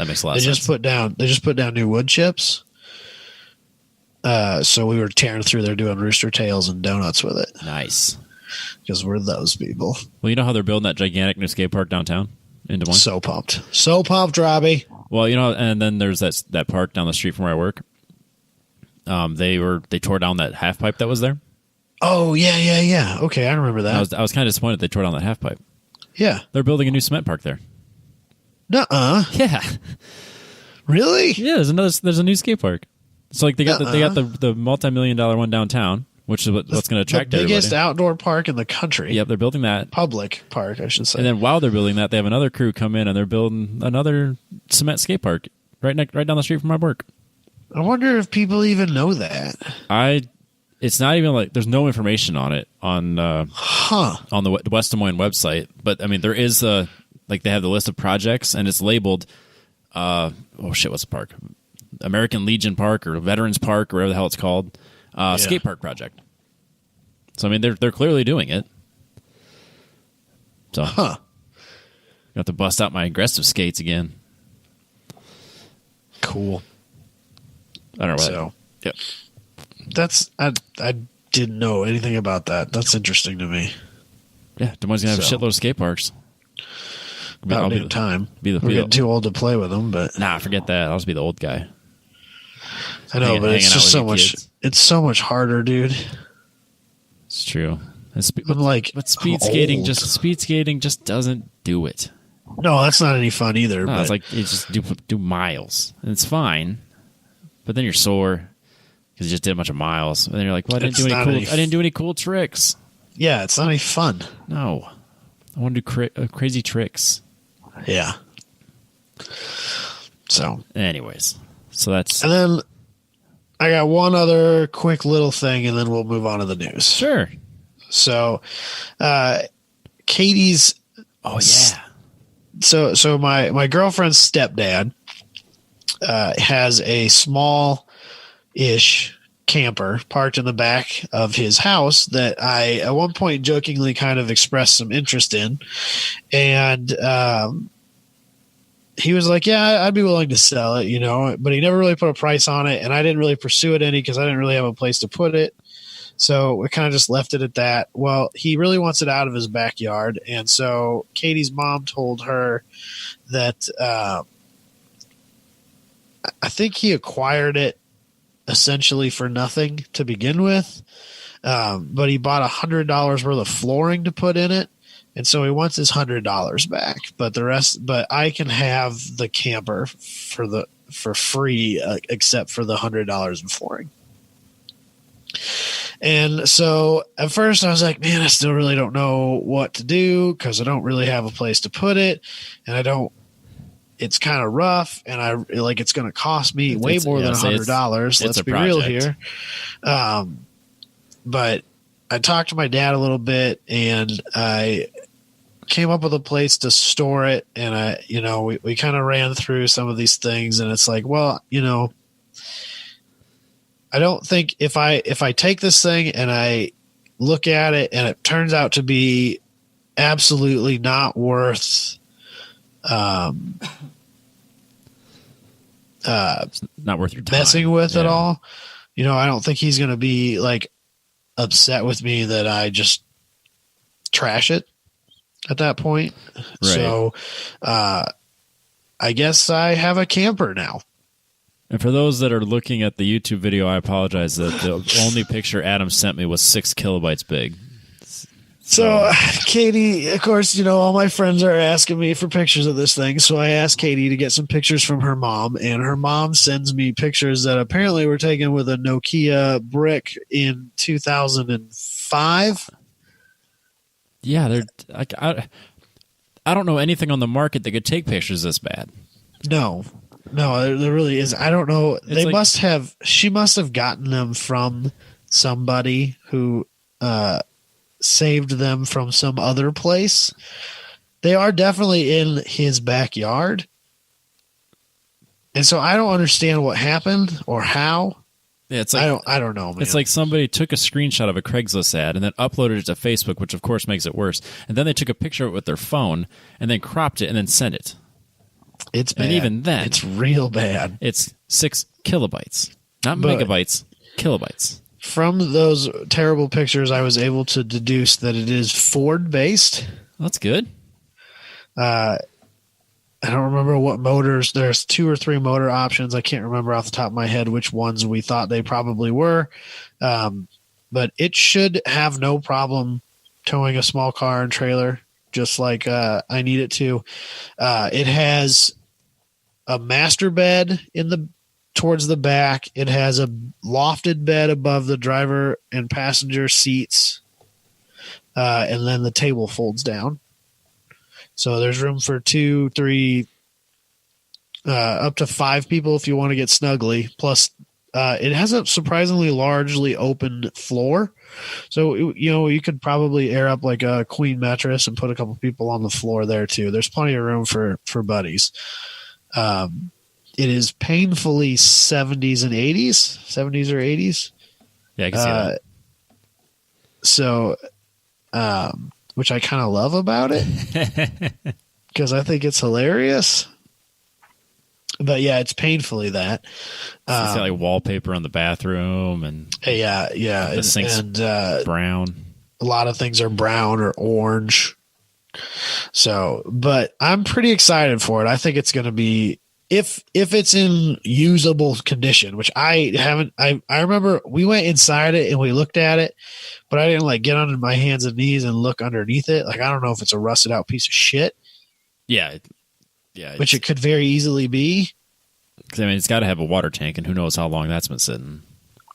S1: makes a lot of
S2: sense. They just put down new wood chips. So we were tearing through there doing rooster tails and donuts with it.
S1: Nice.
S2: Because we're those people.
S1: Well, you know how they're building that gigantic new skate park downtown in Des Moines?
S2: So pumped, Robbie.
S1: Well, and then there's that park down the street from where I work. They tore down that half pipe that was there.
S2: Oh, yeah. Okay, I remember that.
S1: I was kind of disappointed they tore down that half pipe.
S2: Yeah.
S1: They're building a new cement park there.
S2: Nuh-uh.
S1: Yeah.
S2: Really?
S1: Yeah, there's a new skate park. So like they got the multi-million-dollar one downtown, which is what's going to attract
S2: the biggest
S1: everybody.
S2: Outdoor park in the country.
S1: Yep, they're building that.
S2: Public park, I should say.
S1: And then while they're building that, they have another crew come in and they're building another cement skate park right down the street from my work.
S2: I wonder if people even know that.
S1: It's not even like there's no information on it on the West Des Moines website, but I mean there is they have the list of projects and it's labeled what's the park? American Legion Park or Veterans Park or whatever the hell it's called, skate park project. So I mean they're clearly doing it. So I have to bust out my aggressive skates again.
S2: Cool.
S1: I don't know.
S2: So yep. I didn't know anything about that. That's interesting to me.
S1: Yeah, Des Moines gonna have a shitload of skate parks.
S2: About noon time. We're getting too old to play with them, but
S1: forget that. I'll just be the old guy.
S2: I know, but it's just so much. It's so much harder, dude.
S1: It's true. But speed skating just doesn't do it.
S2: No, that's not any fun either.
S1: No, it's like you just do miles, and it's fine. But then you're sore because you just did a bunch of miles, and then you're like, "Well, I didn't do any cool tricks."
S2: Yeah, it's not any fun.
S1: No, I want to do crazy tricks.
S2: Yeah. So,
S1: anyways, and
S2: then I got one other quick little thing, and then we'll move on to the news.
S1: Sure.
S2: So, Katie's.
S1: Oh yeah.
S2: So my girlfriend's stepdad has a small-ish camper parked in the back of his house that I at one point jokingly kind of expressed some interest in, and he was like, yeah, I'd be willing to sell it, but he never really put a price on it. And I didn't really pursue it any because I didn't really have a place to put it. So we kind of just left it at that. Well, he really wants it out of his backyard. And so Katie's mom told her that I think he acquired it essentially for nothing to begin with. But he bought $100 worth of flooring to put in it. And so he wants his $100 back, but I can have the camper for free, except for the $100 in flooring. And so at first I was like, man, I still really don't know what to do because I don't really have a place to put it. And it's kind of rough and it's going to cost me way more than $100. Let's be real here. But I talked to my dad a little bit and I came up with a place to store it. And we kind of ran through some of these things and it's like, well, I don't think if I take this thing and I look at it and it turns out to be absolutely not worth,
S1: not worth your time
S2: messing with at all. I don't think he's going to be like upset with me that I just trash it at that point. Right. So, I guess I have a camper now.
S1: And for those that are looking at the YouTube video, I apologize that the only picture Adam sent me was 6 kilobytes big.
S2: So Katie, of course, all my friends are asking me for pictures of this thing. So I asked Katie to get some pictures from her mom, and her mom sends me pictures that apparently were taken with a Nokia brick in 2005.
S1: Yeah, they're like, I don't know anything on the market that could take pictures this bad.
S2: No, there really is. I don't know. She must have gotten them from somebody who saved them from some other place. They are definitely in his backyard. And so I don't understand what happened or how.
S1: Yeah, it's like,
S2: I don't know, man.
S1: It's like somebody took a screenshot of a Craigslist ad and then uploaded it to Facebook, which of course makes it worse. And then they took a picture of it with their phone and then cropped it and then sent it.
S2: It's bad.
S1: And even then,
S2: it's real bad.
S1: It's 6 kilobytes, not megabytes, kilobytes.
S2: From those terrible pictures, I was able to deduce that it is Ford-based.
S1: That's good.
S2: I don't remember what motors. There's 2 or 3 motor options. I can't remember off the top of my head which ones we thought they probably were. But it should have no problem towing a small car and trailer, just like I need it to. It has a master bed towards the back. It has a lofted bed above the driver and passenger seats. And then the table folds down. So there's room for 2, 3, up to 5 people if you want to get snuggly. Plus, it has a surprisingly largely open floor. So, you could probably air up like a queen mattress and put a couple people on the floor there too. There's plenty of room for buddies. It is painfully 70s or 80s.
S1: Yeah, I can see that.
S2: So, which I kind of love about it because I think it's hilarious. But yeah, it's painfully that.
S1: It's got like wallpaper on the bathroom and
S2: yeah,
S1: the sink's brown.
S2: A lot of things are brown or orange. So, but I'm pretty excited for it. I think it's going to be if it's in usable condition, which I haven't. I remember we went inside it and we looked at it, but I didn't like get on my hands and knees and look underneath it. Like I don't know if it's a rusted out piece of shit.
S1: Yeah,
S2: which it could very easily be.
S1: Because I mean, it's got to have a water tank, and who knows how long that's been sitting.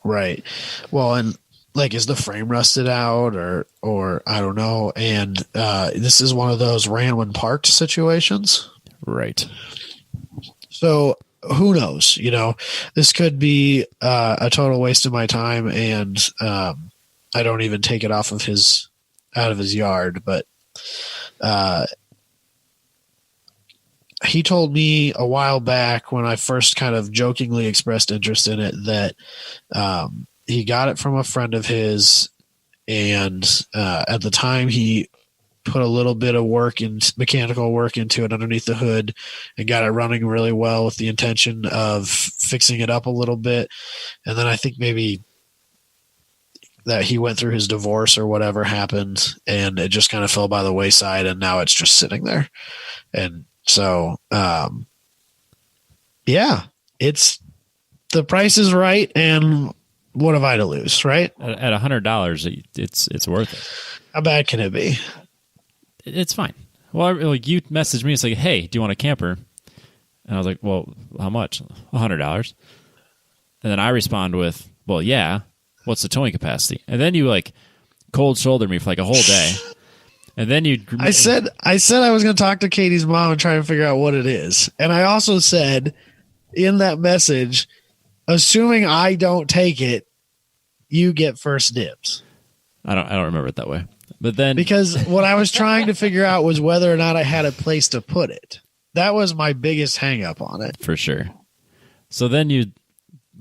S2: Right. Well, and like, is the frame rusted out, or I don't know. And this is one of those ran when parked situations.
S1: Right.
S2: So who knows? This could be a total waste of my time, and I don't even take it out of his yard. But he told me a while back when I first kind of jokingly expressed interest in it that he got it from a friend of his, and at the time he put a little bit of mechanical work into it underneath the hood and got it running really well with the intention of fixing it up a little bit. And then I think maybe that he went through his divorce or whatever happened, and it just kind of fell by the wayside, and now it's just sitting there. And so, yeah, the price is right, and what have I to lose, right?
S1: At $100, it's worth it.
S2: How bad can it be?
S1: It's fine. Well, like you messaged me, it's like, hey, do you want a camper? And I was like, well, how much? $100. And then I respond with, well, yeah. What's the towing capacity? And then you like cold shouldered me for like a whole day. And then I said I was going to talk to Katie's mom and try and figure out what it is. And I also said in that message, assuming I don't take it, you get first dibs. I don't remember it that way. But then
S2: because what I was trying to figure out was whether or not I had a place to put it. That was my biggest hang up on it.
S1: For sure. So then you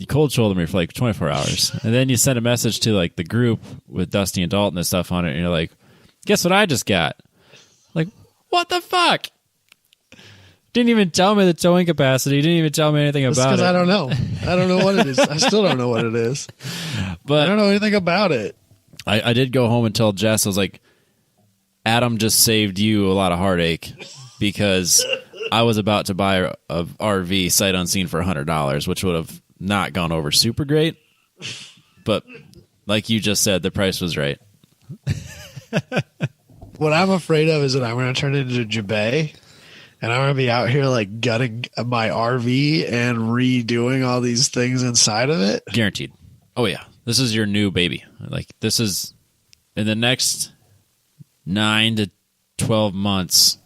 S1: cold shouldered me for like 24 hours. And then you sent a message to like the group with Dusty and Dalton and stuff on it. And you're like, guess what I just got? Like, what the fuck? Didn't even tell me the towing capacity. Didn't even tell me anything about it.
S2: Because I don't know. I don't know what it is. I still don't know what it is. But I don't know anything about it.
S1: I did go home and tell Jess, I was like, Adam just saved you a lot of heartache because I was about to buy a RV sight unseen for $100, which would have not gone over super great. But like you just said, the price was right.
S2: What I'm afraid of is that I'm going to turn it into Jabay, and I'm going to be out here like gutting my RV and redoing all these things inside of it.
S1: Guaranteed. Oh, yeah. This is your new baby. Like, this is in the next 9 to 12 months.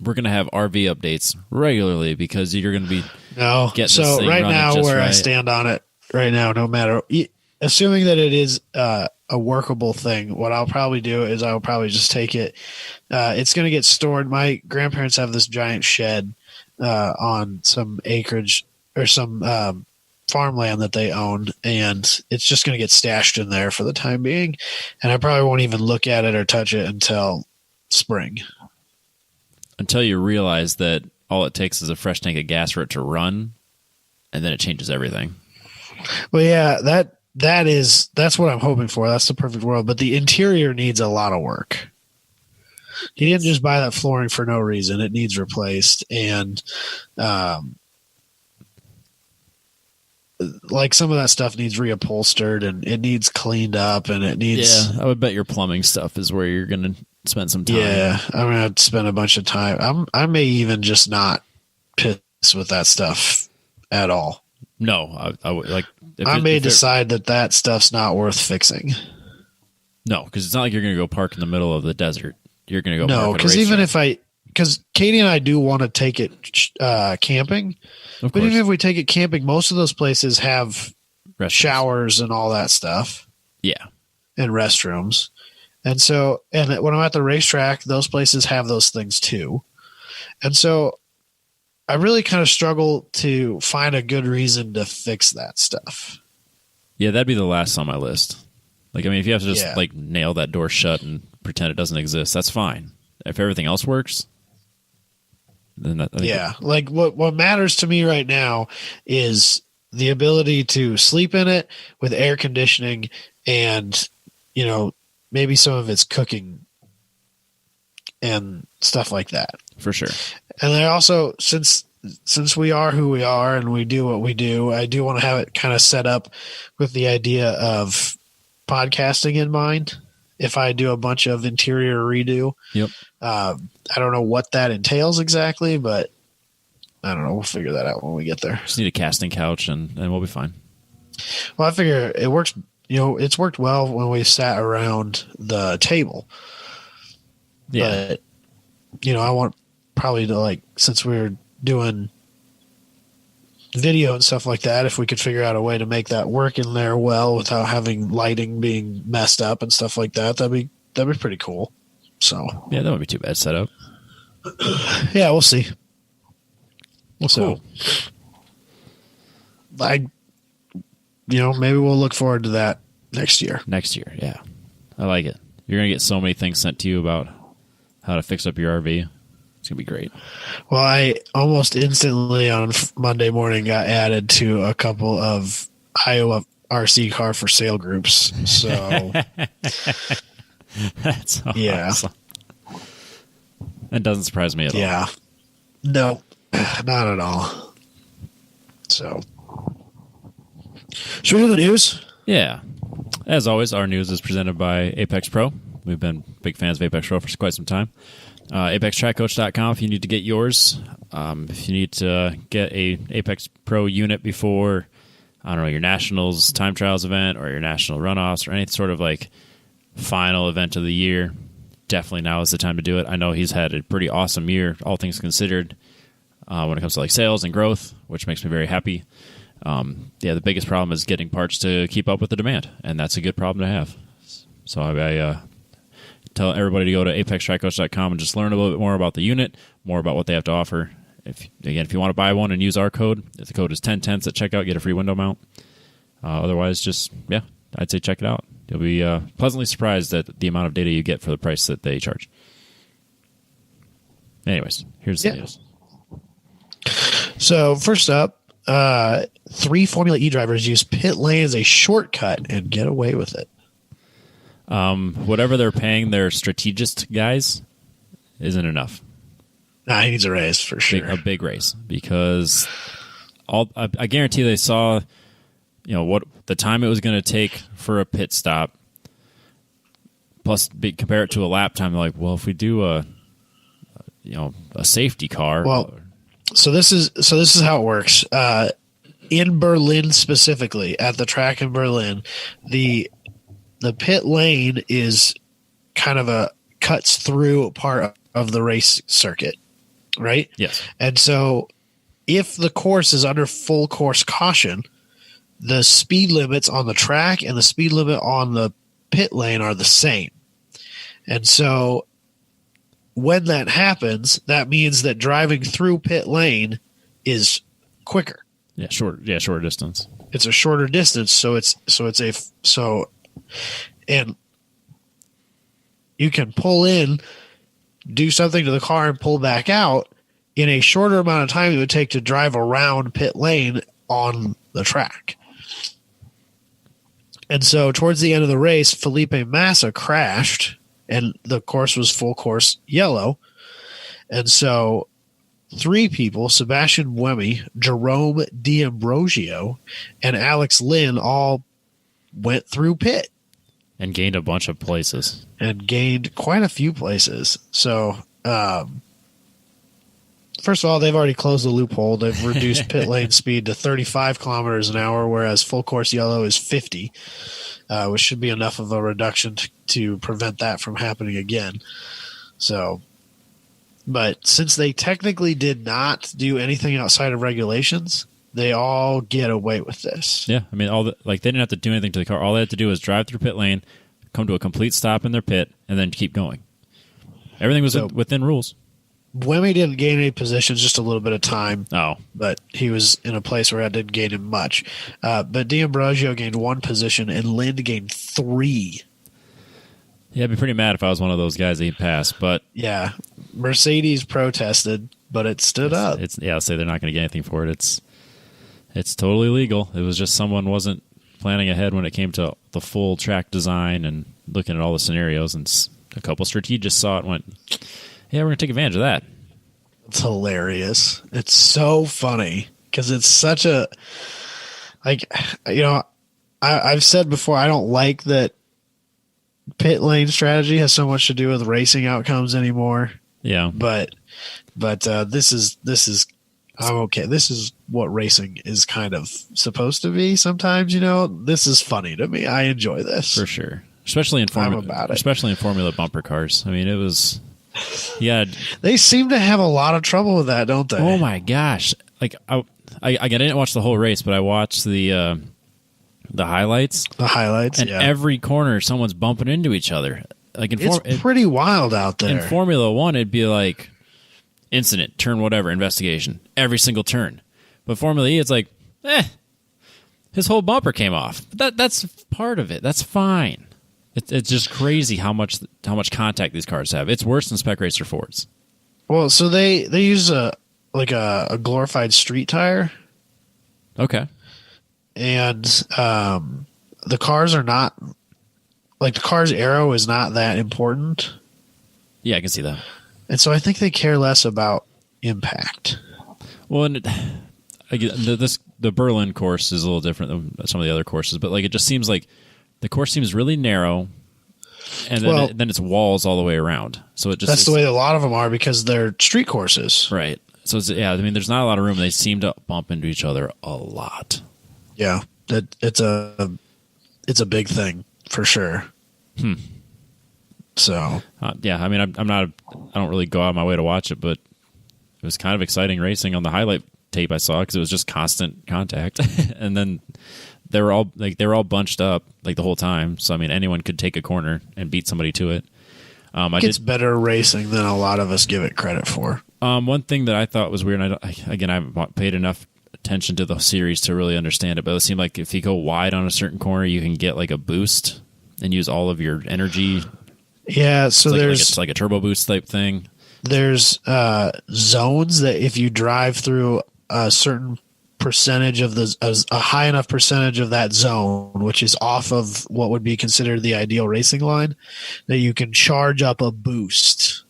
S1: We're going to have RV updates regularly because you're going to be getting this thing
S2: right now where
S1: right.
S2: I stand on it right now, no matter, assuming that it is a workable thing, what I'll probably do is I'll probably just take it. It's going to get stored. My grandparents have this giant shed on some acreage or some farmland that they own, and it's just going to get stashed in there for the time being. And I probably won't even look at it or touch it until spring.
S1: Until you realize that all it takes is a fresh tank of gas for it to run, and then it changes everything.
S2: Well, yeah, that's what I'm hoping for. That's the perfect world. But the interior needs a lot of work. You didn't just buy that flooring for no reason. It needs replaced. And like some of that stuff needs reupholstered, and it needs cleaned up, and it needs...
S1: Yeah, I would bet your plumbing stuff is where you're going to spend some time.
S2: Yeah, I'm going to spend a bunch of time. I may even just not piss with that stuff at all.
S1: No, I would like...
S2: I may decide that stuff's not worth fixing.
S1: No, because it's not like you're going to go park in the middle of the desert. You're going to go park
S2: No, because even because Katie and I do want to take it camping, but even if we take it camping, most of those places have showers and all that stuff.
S1: Yeah.
S2: And restrooms. And so, and when I'm at the racetrack, those places have those things too. And so I really kind of struggle to find a good reason to fix that stuff.
S1: Yeah, that'd be the last on my list. Like, I mean, if you have to just like nail that door shut and pretend it doesn't exist, that's fine. If everything else works, then
S2: like what matters to me right now is the ability to sleep in it with air conditioning and, you know, maybe some of its cooking and stuff like that.
S1: For sure.
S2: And I also, since we are who we are and we do what we do, I do want to have it kind of set up with the idea of podcasting in mind. If I do a bunch of interior redo, I don't know what that entails exactly, but I don't know. We'll figure that out when we get there.
S1: Just need a casting couch and we'll be fine.
S2: Well, I figure it works. You know, it's worked well when we sat around the table. Yeah. But, you know, I want probably to, like, since we're doing video and stuff like that, if we could figure out a way to make that work in there well without having lighting being messed up and stuff like that, that'd be pretty cool. So
S1: yeah, that wouldn't be too bad setup.
S2: Yeah, we'll see.
S1: Cool.
S2: Maybe we'll look forward to that next year.
S1: Next year, yeah. I like it. You're going to get so many things sent to you about how to fix up your RV. It's going to be great.
S2: Well, I almost instantly on Monday morning got added to a couple of Iowa RC car for sale groups. So
S1: that's awesome. Yeah. That doesn't surprise me at all.
S2: Yeah. No, not at all. So, should we do the news?
S1: Yeah. As always, our news is presented by Apex Pro. We've been big fans of Apex Pro for quite some time. ApexTrackCoach.com if you need to get yours. If you need to get a Apex Pro unit before, I don't know, your Nationals time trials event or your National runoffs or any sort of like final event of the year, definitely now is the time to do it. I know he's had a pretty awesome year, all things considered, when it comes to like sales and growth, which makes me very happy. The biggest problem is getting parts to keep up with the demand, and that's a good problem to have. So I tell everybody to go to ApexTrackCoach.com and just learn a little bit more about the unit, more about what they have to offer. If you want to buy one and use our code, if the code is 10tenths at checkout, get a free window mount. Otherwise, I'd say check it out. You'll be pleasantly surprised at the amount of data you get for the price that they charge. Anyways, here's the news.
S2: So first up, 3 Formula E drivers use pit lane as a shortcut and get away with it.
S1: Whatever they're paying their strategist guys isn't enough.
S2: Nah, he needs a raise for sure.
S1: A big raise, because I guarantee they saw, what the time it was going to take for a pit stop, plus compare it to a lap time. They're like, well, if we do a safety car.
S2: Well, so this is how it works. In Berlin specifically, at the track in Berlin, the pit lane is kind of cuts through part of the race circuit, right?
S1: Yes.
S2: And so if the course is under full course caution, the speed limits on the track and the speed limit on the pit lane are the same. And so when that happens, that means that driving through pit lane is quicker.
S1: Yeah, shorter distance.
S2: It's a shorter distance, and you can pull in, do something to the car, and pull back out in a shorter amount of time it would take to drive around pit lane on the track. And so towards the end of the race, Felipe Massa crashed, and the course was full course yellow. And so 3 people, Sebastian Buemi, Jerome D'Ambrosio, and Alex Lynn, all went through pit.
S1: And gained a bunch of places.
S2: And gained quite a few places. So, first of all, they've already closed the loophole. They've reduced pit lane speed to 35 kilometers an hour, whereas full course yellow is 50, which should be enough of a reduction to prevent that from happening again. So, but since they technically did not do anything outside of regulations, they all get away with this.
S1: Yeah, I mean, they didn't have to do anything to the car. All they had to do was drive through pit lane, come to a complete stop in their pit, and then keep going. Everything was within rules.
S2: Buemi didn't gain any positions, just a little bit of time.
S1: Oh.
S2: But he was in a place where I didn't gain him much. But D'Ambrosio gained 1 position, and Lind gained 3.
S1: Yeah, I'd be pretty mad if I was one of those guys that he'd pass. But
S2: yeah, Mercedes protested, but it stood up.
S1: I'll say they're not going to get anything for it. It's totally legal. It was just someone wasn't planning ahead when it came to the full track design and looking at all the scenarios, and a couple strategists saw it and went, yeah, we're going to take advantage of that.
S2: It's hilarious. It's so funny because it's such a, I've said before, I don't like that pit lane strategy has so much to do with racing outcomes anymore.
S1: Yeah.
S2: But this is I'm okay. This is what racing is kind of supposed to be sometimes, This is funny to me. I enjoy this.
S1: For sure. Especially in Formula bumper cars. I mean, it was
S2: they seem to have a lot of trouble with that, don't they?
S1: Oh my gosh. Like I didn't watch the whole race, but I watched the highlights.
S2: The highlights,
S1: and every corner someone's bumping into each other. Like
S2: it's pretty wild out there.
S1: In Formula 1 it'd be like incident, turn whatever, investigation, every single turn. But Formula E, it's like, his whole bumper came off. That's part of it. That's fine. It's just crazy how much contact these cars have. It's worse than Spec Racer Fords.
S2: Well, so they use a glorified street tire.
S1: Okay.
S2: And the cars are not like the car's aero is not that important.
S1: Yeah, I can see that.
S2: And so I think they care less about impact.
S1: Well, and the Berlin course is a little different than some of the other courses, but like it just seems like the course seems really narrow, and then it's walls all the way around. So that's
S2: the way a lot of them are because they're street courses,
S1: right? So I mean, there's not a lot of room. They seem to bump into each other a lot.
S2: Yeah, it's a big thing for sure. So
S1: yeah, I mean, I don't really go out of my way to watch it, but it was kind of exciting racing on the highlight tape I saw because it was just constant contact, and then they were all bunched up like the whole time. So I mean, anyone could take a corner and beat somebody to it.
S2: It's better racing than a lot of us give it credit for.
S1: One thing that I thought was weird, and I haven't paid enough attention to the series to really understand it, but it seemed like if you go wide on a certain corner, you can get like a boost and use all of your energy.
S2: Yeah, so
S1: it's like a turbo boost type thing.
S2: There's zones that if you drive through a certain percentage of a high enough percentage of that zone, which is off of what would be considered the ideal racing line, that you can charge up a boost.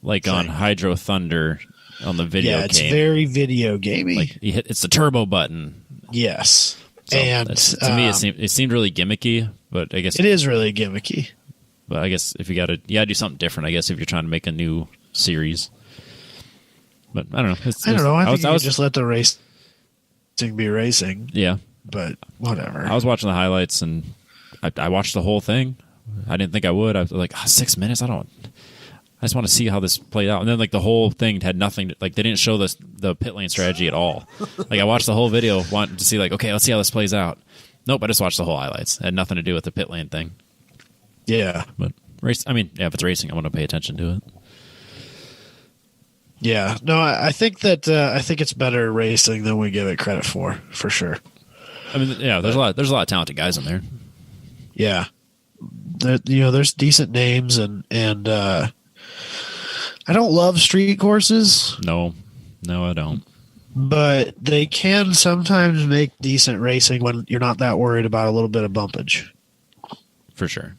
S1: Like thing. On Hydro Thunder on the video game.
S2: Yeah, it's very video gamey.
S1: Like it's the turbo button.
S2: Yes. So and
S1: to me, it seemed really gimmicky, but I guess
S2: it is really gimmicky.
S1: But I guess if you gotta do something different, I guess if you're trying to make a new series. But I don't know.
S2: I don't know. I think you just let the racing be racing.
S1: Yeah.
S2: But whatever.
S1: I was watching the highlights and I watched the whole thing. I didn't think I would. I was like, 6 minutes? I just want to see how this played out. And then like the whole thing had nothing they didn't show the pit lane strategy at all. Like I watched the whole video wanting to see like, okay, let's see how this plays out. Nope, I just watched the whole highlights. It had nothing to do with the pit lane thing.
S2: Yeah.
S1: But if it's racing, I want to pay attention to it.
S2: Yeah. No, I think that I think it's better racing than we give it credit for sure.
S1: I mean, yeah, there's a lot of talented guys in there.
S2: Yeah. There's decent names and I don't love street courses.
S1: No, I don't.
S2: But they can sometimes make decent racing when you're not that worried about a little bit of bumpage.
S1: For sure.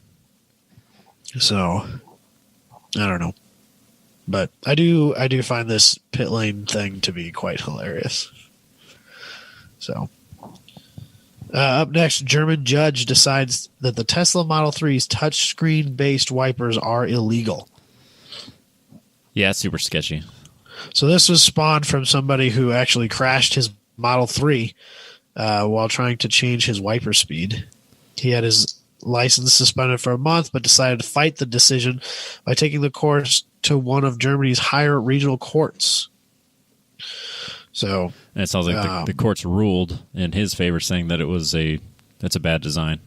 S2: So, I don't know. But I do find this pit lane thing to be quite hilarious. So, up next, German judge decides that the Tesla Model 3's touchscreen-based wipers are illegal.
S1: Yeah, it's super sketchy.
S2: So this was spawned from somebody who actually crashed his Model 3 while trying to change his wiper speed. He had his license suspended for a month, but decided to fight the decision by taking the course to one of Germany's higher regional courts. So,
S1: and it sounds like the courts ruled in his favor, saying that that's a bad design.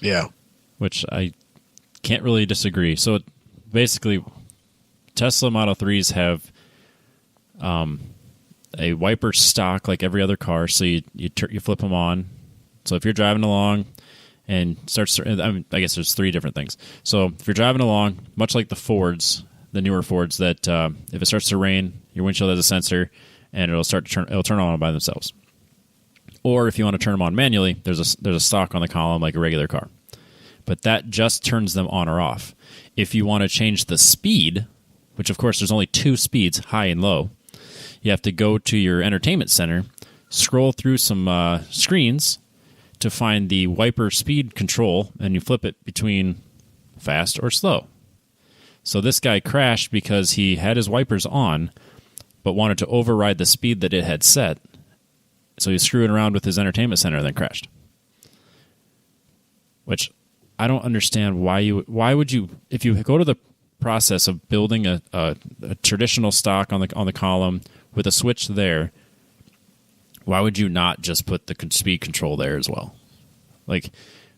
S2: Yeah,
S1: which I can't really disagree. So basically, Tesla Model 3s have a wiper stock like every other car. So you flip them on. So if you're driving along and I guess there's three different things. So if you're driving along, much like the Fords, the newer Fords, that if it starts to rain, your windshield has a sensor and it'll turn on by themselves. Or if you want to turn them on manually, there's a stock on the column like a regular car. But that just turns them on or off. If you want to change the speed, which of course there's only two speeds, high and low, you have to go to your entertainment center, scroll through some screens to find the wiper speed control, and you flip it between fast or slow. So this guy crashed because he had his wipers on, but wanted to override the speed that it had set. So he's screwing around with his entertainment center and then crashed. Which I don't understand why would you, if you go to the process of building a traditional stock on the column with a switch there, why would you not just put the speed control there as well? Like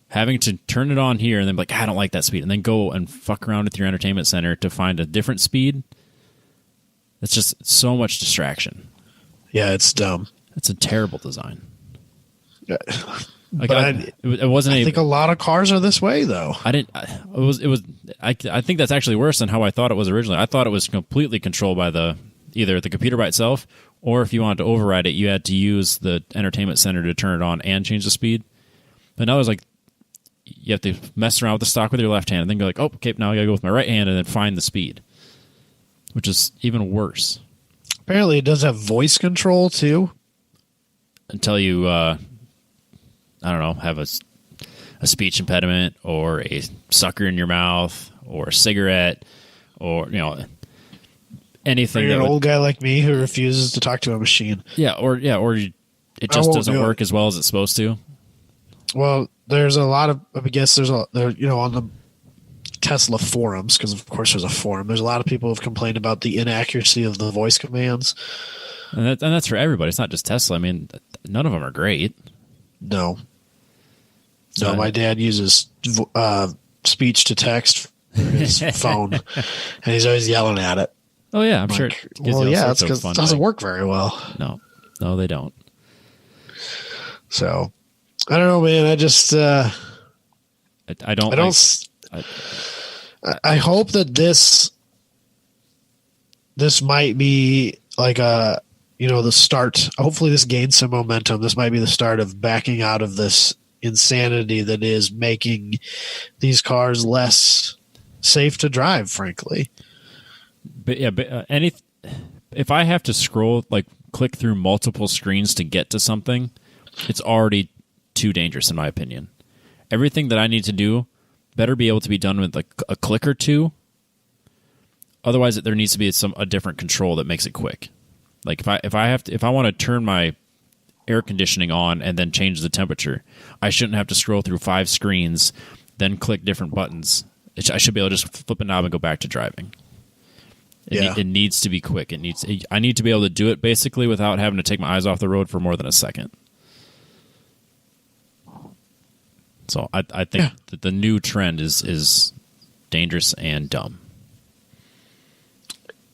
S1: having to turn it on here and then be like, I don't like that speed, and then go and fuck around with your entertainment center to find a different speed. It's just so much distraction.
S2: Yeah, it's dumb.
S1: It's a terrible design. Like it wasn't.
S2: I think a lot of cars are this way, though.
S1: I didn't. It was. I think that's actually worse than how I thought it was originally. I thought it was completely controlled by either the computer by itself, or if you wanted to override it, you had to use the entertainment center to turn it on and change the speed. But now there's like you have to mess around with the stock with your left hand, and then go like, oh, okay, now I gotta go with my right hand, and then find the speed, which is even worse.
S2: Apparently, it does have voice control too.
S1: Until you, I don't know, have a speech impediment or a sucker in your mouth or a cigarette or, anything.
S2: You're an old guy like me who refuses to talk to a machine.
S1: Yeah, or it just doesn't work as well as it's supposed to.
S2: Well, there's a lot of, I guess on the Tesla forums, because of course there's a forum, there's a lot of people who have complained about the inaccuracy of the voice commands.
S1: And that's for everybody. It's not just Tesla. I mean, none of them are great.
S2: No. No, my dad uses speech to text for his phone, and he's always yelling at it.
S1: Oh, yeah, I'm sure.
S2: Well, yeah, that's because it doesn't work very well.
S1: No, they don't.
S2: So, I don't know, man. I just... I hope that this might be like the start. Hopefully this gains some momentum. This might be the start of backing out of this insanity that is making these cars less safe to drive, frankly.
S1: But yeah, if I have to click through multiple screens to get to something, it's already too dangerous in my opinion. Everything that I need to do better be able to be done with a click or two. Otherwise, there needs to be a different control that makes it quick. Like if I want to turn my air conditioning on and then change the temperature, I shouldn't have to scroll through 5 screens, then click different buttons. I should be able to just flip a knob and go back to driving. It needs to be quick. I need to be able to do it basically without having to take my eyes off the road for more than a second. So I think that the new trend is dangerous and dumb.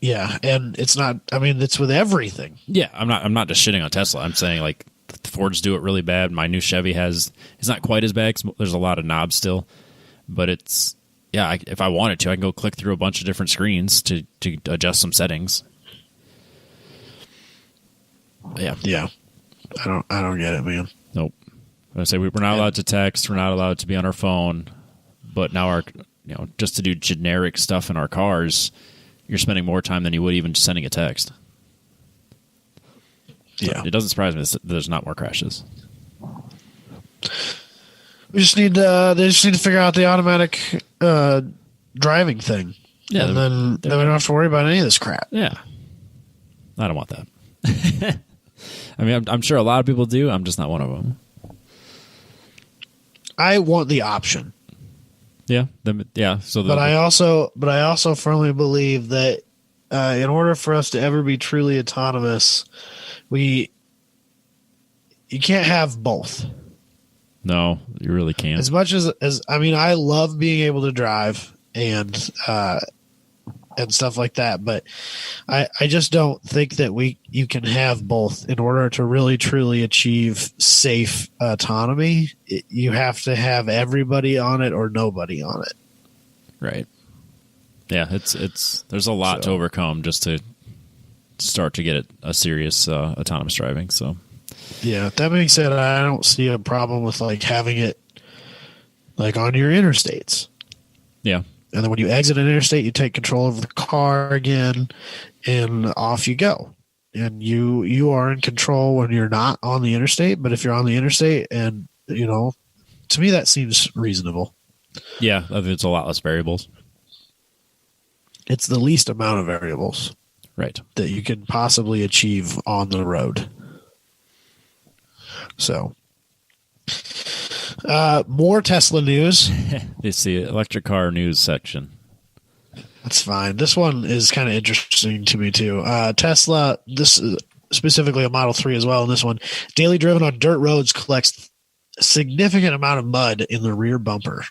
S2: Yeah, and it's not. I mean, it's with everything.
S1: Yeah, I'm not just shitting on Tesla. I'm saying like Fords do it really bad. My new Chevy it's not quite as bad 'cause there's a lot of knobs still, but it's if I wanted to, I can go click through a bunch of different screens to adjust some settings. Yeah.
S2: I don't get it, man.
S1: Nope. I say we're not allowed to text. We're not allowed to be on our phone. But now just to do generic stuff in our cars, you're spending more time than you would even sending a text.
S2: Yeah.
S1: So it doesn't surprise me that there's not more crashes.
S2: We just need they just need to figure out the automatic driving thing. Yeah, and then we don't have to worry about any of this crap.
S1: Yeah. I don't want that. I mean, I'm sure a lot of people do. I'm just not one of them.
S2: I want the option.
S1: Yeah.
S2: But I also firmly believe that in order for us to ever be truly autonomous, you can't have both.
S1: No, you really can't.
S2: As much as I mean, I love being able to drive and stuff like that, but I just don't think that you can have both in order to really truly achieve safe autonomy. You have to have everybody on it or nobody on it.
S1: Right. Yeah, it's there's a lot to overcome just to start to get a serious autonomous driving. So
S2: yeah, that being said, I don't see a problem with like having it like on your interstates.
S1: Yeah.
S2: And then when you exit an interstate, you take control of the car again, and off you go. And you are in control when you're not on the interstate. But if you're on the interstate, and to me that seems reasonable.
S1: Yeah, I think it's a lot less variables.
S2: It's the least amount of variables,
S1: right,
S2: that you can possibly achieve on the road. So, more Tesla news.
S1: It's the electric car news section.
S2: That's fine. This one is kind of interesting to me too. Tesla, this is specifically a Model 3 as well. In this one, daily driven on dirt roads collects a significant amount of mud in the rear bumper.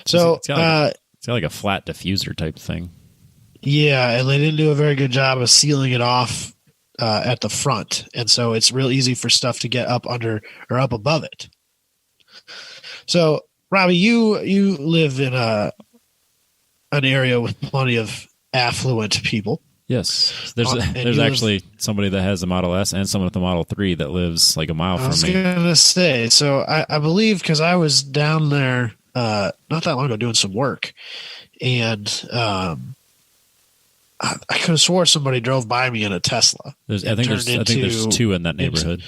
S2: So
S1: it's got like a flat diffuser type thing.
S2: Yeah, and they didn't do a very good job of sealing it off at the front, and so it's real easy for stuff to get up under or up above it. So, Robbie, you live in an area with plenty of affluent people.
S1: Yes, there's actually somebody that has a Model S and someone with a Model 3 that lives like a mile from me. I was
S2: gonna say, so I believe, because I was down there not that long ago doing some work, and I could have swore somebody drove by me in a Tesla.
S1: I think there's two in that neighborhood,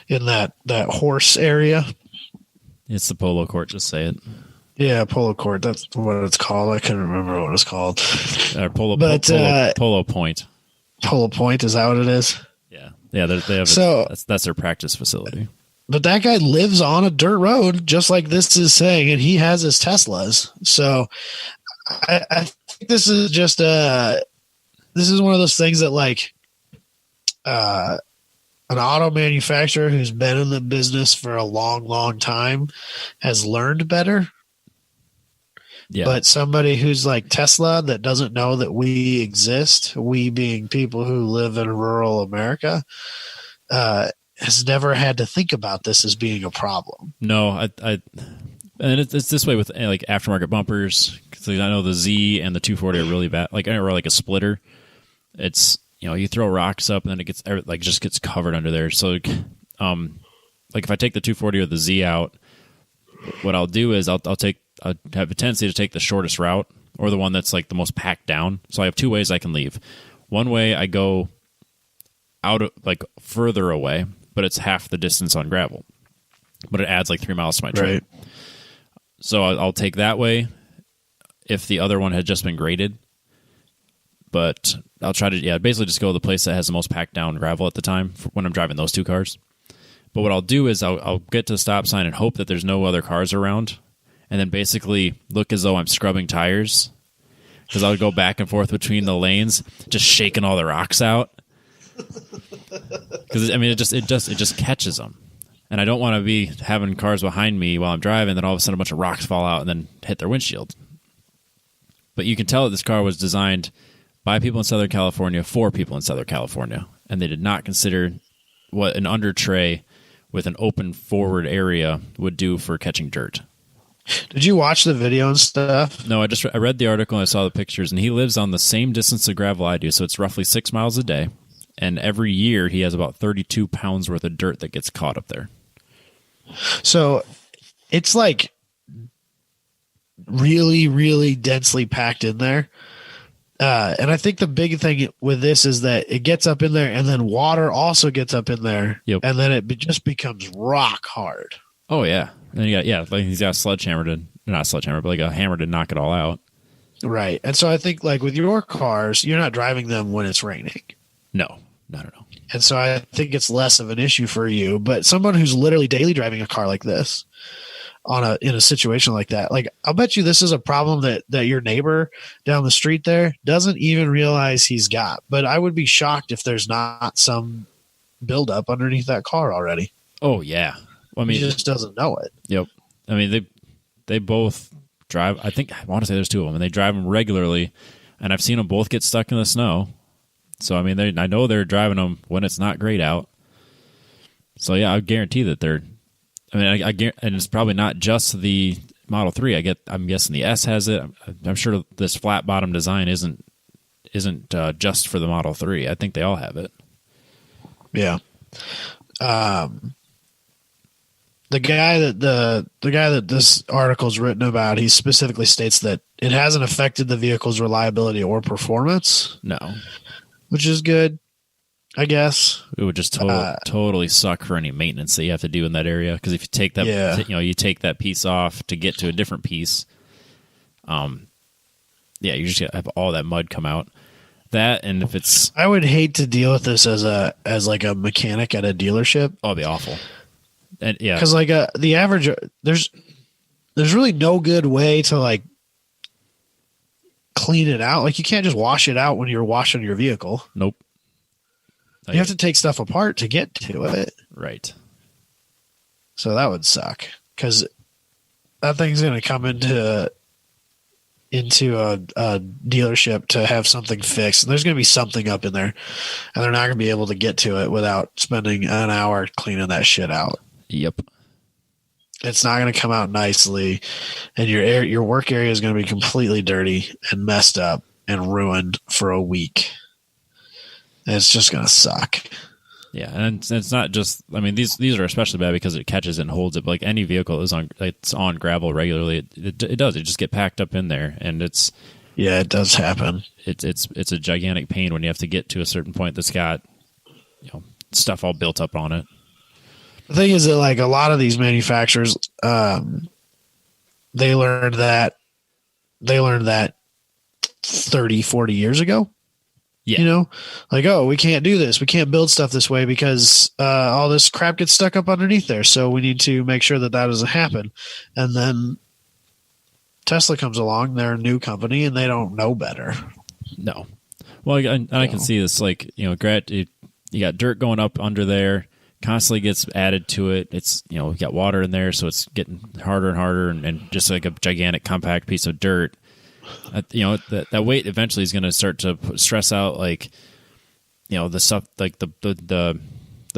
S2: in that horse area.
S1: It's the Polo Court. Just say it.
S2: Yeah, Polo Court. That's what it's called. I couldn't remember what it's called.
S1: Polo Point.
S2: Polo Point, is that what it is?
S1: Yeah. They have that's their practice facility.
S2: But that guy lives on a dirt road, just like this is saying, and he has his Teslas. So I think this is just this is one of those things that, like, an auto manufacturer who's been in the business for a long, long time has learned better. Yeah. But somebody who's like Tesla that doesn't know that we exist, we being people who live in rural America, has never had to think about this as being a problem.
S1: No, and it's this way with like aftermarket bumpers. Because I know the Z and the 240 are really bad. Like, or like a splitter, it's, you throw rocks up and then it gets just gets covered under there. So, like if I take the 240 or the Z out, what I'll do is I'll have a tendency to take the shortest route or the one that's like the most packed down. So I have two ways I can leave. One way I go out like further away, but it's half the distance on gravel, but it adds like 3 miles to my trip. Right. So I'll take that way if the other one had just been graded. But I'll try to basically just go to the place that has the most packed down gravel at the time when I'm driving those two cars. But what I'll do is I'll get to the stop sign and hope that there's no other cars around, and then basically look as though I'm scrubbing tires, because I'll go back and forth between the lanes, just shaking all the rocks out. Because it just catches them, and I don't want to be having cars behind me while I'm driving, then all of a sudden a bunch of rocks fall out and then hit their windshield. But you can tell that this car was designed by people in Southern California for people in Southern California, and they did not consider what an under tray with an open forward area would do for catching dirt.
S2: Did you watch the video and stuff?
S1: No, I read the article and I saw the pictures, and he lives on the same distance of gravel I do, so it's roughly 6 miles a day, and every year he has about 32 pounds worth of dirt that gets caught up there.
S2: So it's like really, really densely packed in there. And I think the big thing with this is that it gets up in there, and then water also gets up in there, yep. And then it just becomes rock hard.
S1: Oh, yeah. And like he's got not a sledgehammer, but like a hammer to knock it all out.
S2: Right. And so I think, like, with your cars, you're not driving them when it's raining.
S1: No.
S2: And so I think it's less of an issue for you. But someone who's literally daily driving a car like this, in a situation like that, like, I'll bet you this is a problem that your neighbor down the street there doesn't even realize he's got. But I would be shocked if there's not some buildup underneath that car already.
S1: Oh, yeah. Well, I mean,
S2: he just doesn't know it.
S1: Yep. I mean, they both drive. I want to say there's two of them, and they drive them regularly. And I've seen them both get stuck in the snow. So I mean, I know they're driving them when it's not great out. So yeah, I guarantee that they're. I mean, and it's probably not just the Model 3. I'm guessing the S has it. I'm sure this flat bottom design isn't just for the Model 3. I think they all have it.
S2: Yeah. The guy that this article's written about, he specifically states that it hasn't affected the vehicle's reliability or performance.
S1: No,
S2: which is good, I guess.
S1: It would just totally suck for any maintenance that you have to do in that area, because if you take that, you take that piece off to get to a different piece. You just have all that mud come out. That, and if it's,
S2: I would hate to deal with this as like a mechanic at a dealership.
S1: Oh, it'd be awful. And yeah,
S2: because like the average, there's really no good way to like clean it out. Like, you can't just wash it out when you're washing your vehicle.
S1: Nope.
S2: You have to take stuff apart to get to it.
S1: Right.
S2: So that would suck, because that thing's going to come into a dealership to have something fixed. And there's going to be something up in there, and they're not going to be able to get to it without spending an hour cleaning that shit out.
S1: Yep.
S2: It's not going to come out nicely, and your work area is going to be completely dirty and messed up and ruined for a week. And it's just going to suck.
S1: Yeah, and it's not just. I mean, these are especially bad because it catches and holds it. But like any vehicle is it's on gravel regularly. It does. It just get packed up in there, and it's.
S2: Yeah, it does happen.
S1: It's a gigantic pain when you have to get to a certain point that's got, stuff all built up on it.
S2: The thing is that like a lot of these manufacturers, they learned that 30, 40 years ago.
S1: Yeah.
S2: Like, oh, we can't do this. We can't build stuff this way because all this crap gets stuck up underneath there. So we need to make sure that doesn't happen. And then Tesla comes along, they're a new company, and they don't know better.
S1: No. Well, I can see this, like, you got dirt going up under there, constantly gets added to it. It's, we got water in there, so it's getting harder and harder, and just like a gigantic compact piece of dirt. That weight eventually is going to start to stress out, like, the stuff, like the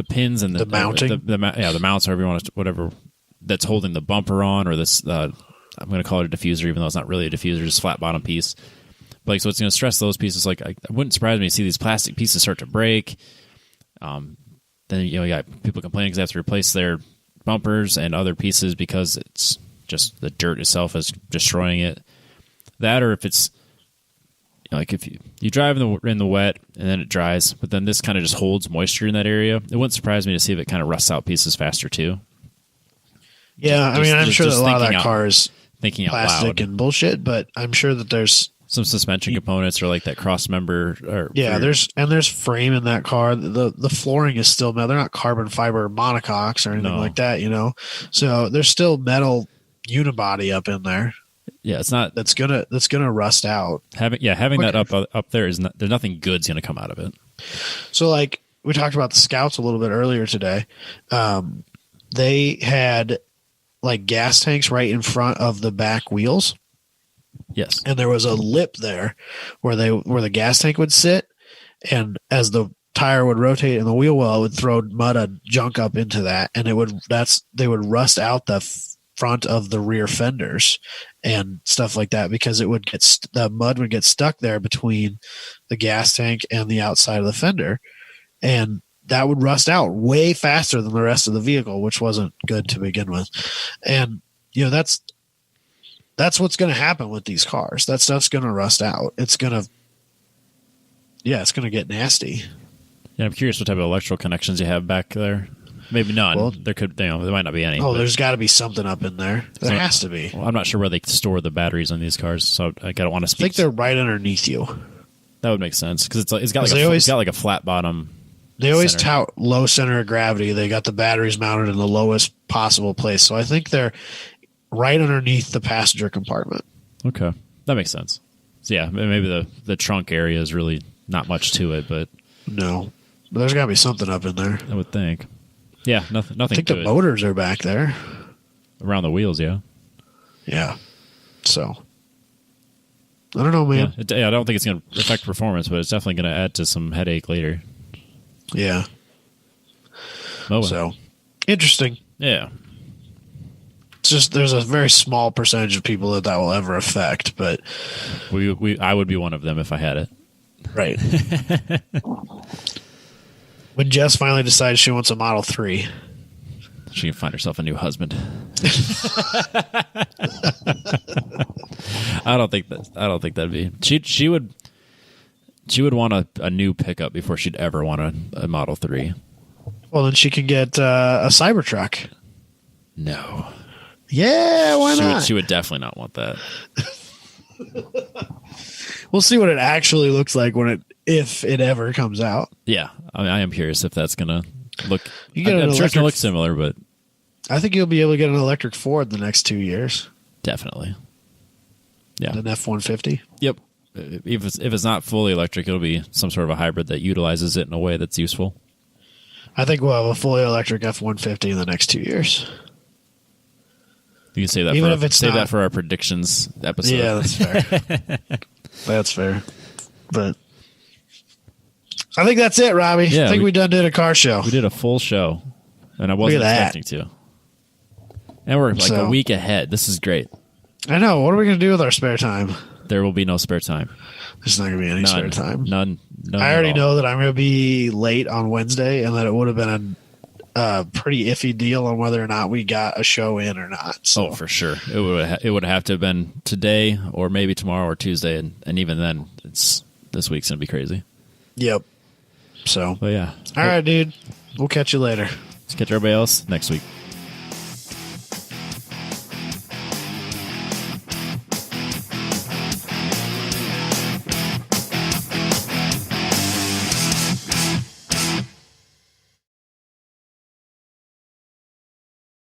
S1: pins and the
S2: mounting.
S1: The mounts, however you want to, whatever, that's holding the bumper on, or this, I'm going to call it a diffuser, even though it's not really a diffuser, just flat bottom piece. But, like, so it's going to stress those pieces. Like, it wouldn't surprise me to see these plastic pieces start to break. Then, you got people complaining because they have to replace their bumpers and other pieces because it's just the dirt itself is destroying it. That, or if it's, like if you drive in the wet and then it dries, but then this kind of just holds moisture in that area, it wouldn't surprise me to see if it kind of rusts out pieces faster too.
S2: Yeah, I'm sure that a lot of that car is
S1: thinking
S2: plastic and bullshit, but I'm sure that there's
S1: some suspension components or like that cross member.
S2: There's frame in that car. The flooring is still metal. They're not carbon fiber monocoques or anything like that, So there's still metal unibody up in there.
S1: Yeah, it's not.
S2: That's gonna rust out.
S1: Having that up there is not. There's nothing good's gonna come out of it.
S2: So, like we talked about the Scouts a little bit earlier today, they had like gas tanks right in front of the back wheels.
S1: Yes,
S2: and there was a lip there where the gas tank would sit, and as the tire would rotate in the wheel well, it would throw mud and junk up into that, and they would rust out the front of the rear fenders and stuff like that because it would the mud would get stuck there between the gas tank and the outside of the fender, and that would rust out way faster than the rest of the vehicle, which wasn't good to begin with. And that's what's going to happen with these cars. That stuff's going to rust out. It's going to get nasty.
S1: Yeah, I'm curious what type of electrical connections you have back there. Maybe none. Well, there might not be any.
S2: Oh, there's got to be something up in there. There has to be.
S1: Well, I'm not sure where they store the batteries on these cars, so I don't want to speak.
S2: I think they're right underneath you.
S1: That would make sense because it's got like a flat bottom.
S2: They always tout low center of gravity. They got the batteries mounted in the lowest possible place, so I think they're right underneath the passenger compartment.
S1: Okay, that makes sense. So yeah, maybe the trunk area is really not much to it, but
S2: no, but there's got to be something up in there.
S1: I would think. Yeah, nothing. I
S2: think the motors are back there.
S1: Around the wheels, yeah.
S2: Yeah. So, I don't know, man.
S1: I don't think it's going to affect performance, but it's definitely going to add to some headache later.
S2: Yeah.
S1: Oh, well.
S2: So, interesting.
S1: Yeah.
S2: It's just there's a very small percentage of people that will ever affect, but
S1: I would be one of them if I had it.
S2: Right. When Jess finally decides she wants a Model 3,
S1: she can find herself a new husband. I don't think that'd be. She would want a new pickup before she'd ever want a Model 3. Well,
S2: then she can get a Cybertruck.
S1: No.
S2: Yeah, why not?
S1: She would definitely not want that.
S2: We'll see what it actually looks like if it ever comes out.
S1: Yeah, I am curious if that's gonna look. I'm sure it's gonna look similar, but
S2: I think you'll be able to get an electric Ford in the next 2 years.
S1: Definitely. Yeah,
S2: an F-150.
S1: Yep. If it's not fully electric, it'll be some sort of a hybrid that utilizes it in a way that's useful.
S2: I think we'll have a fully electric F-150 in the next 2 years.
S1: You can save that for our predictions episode.
S2: Yeah, that's fair. That's fair. But I think that's it, Robbie. Yeah, I think we done did a car show.
S1: We did a full show, and I wasn't expecting to. And we're like a week ahead. This is great.
S2: I know. What are we going to do with our spare time?
S1: There will be no spare time.
S2: There's not going to be any spare time.
S1: None.
S2: I already know that I'm going to be late on Wednesday, and that it would have been a pretty iffy deal on whether or not we got a show in or not. So.
S1: Oh, for sure. It would have to have been today or maybe tomorrow or Tuesday, and even then, this week's going to be crazy.
S2: Yep. So.
S1: But yeah.
S2: All right, dude. We'll catch you later.
S1: Let's catch everybody else next week.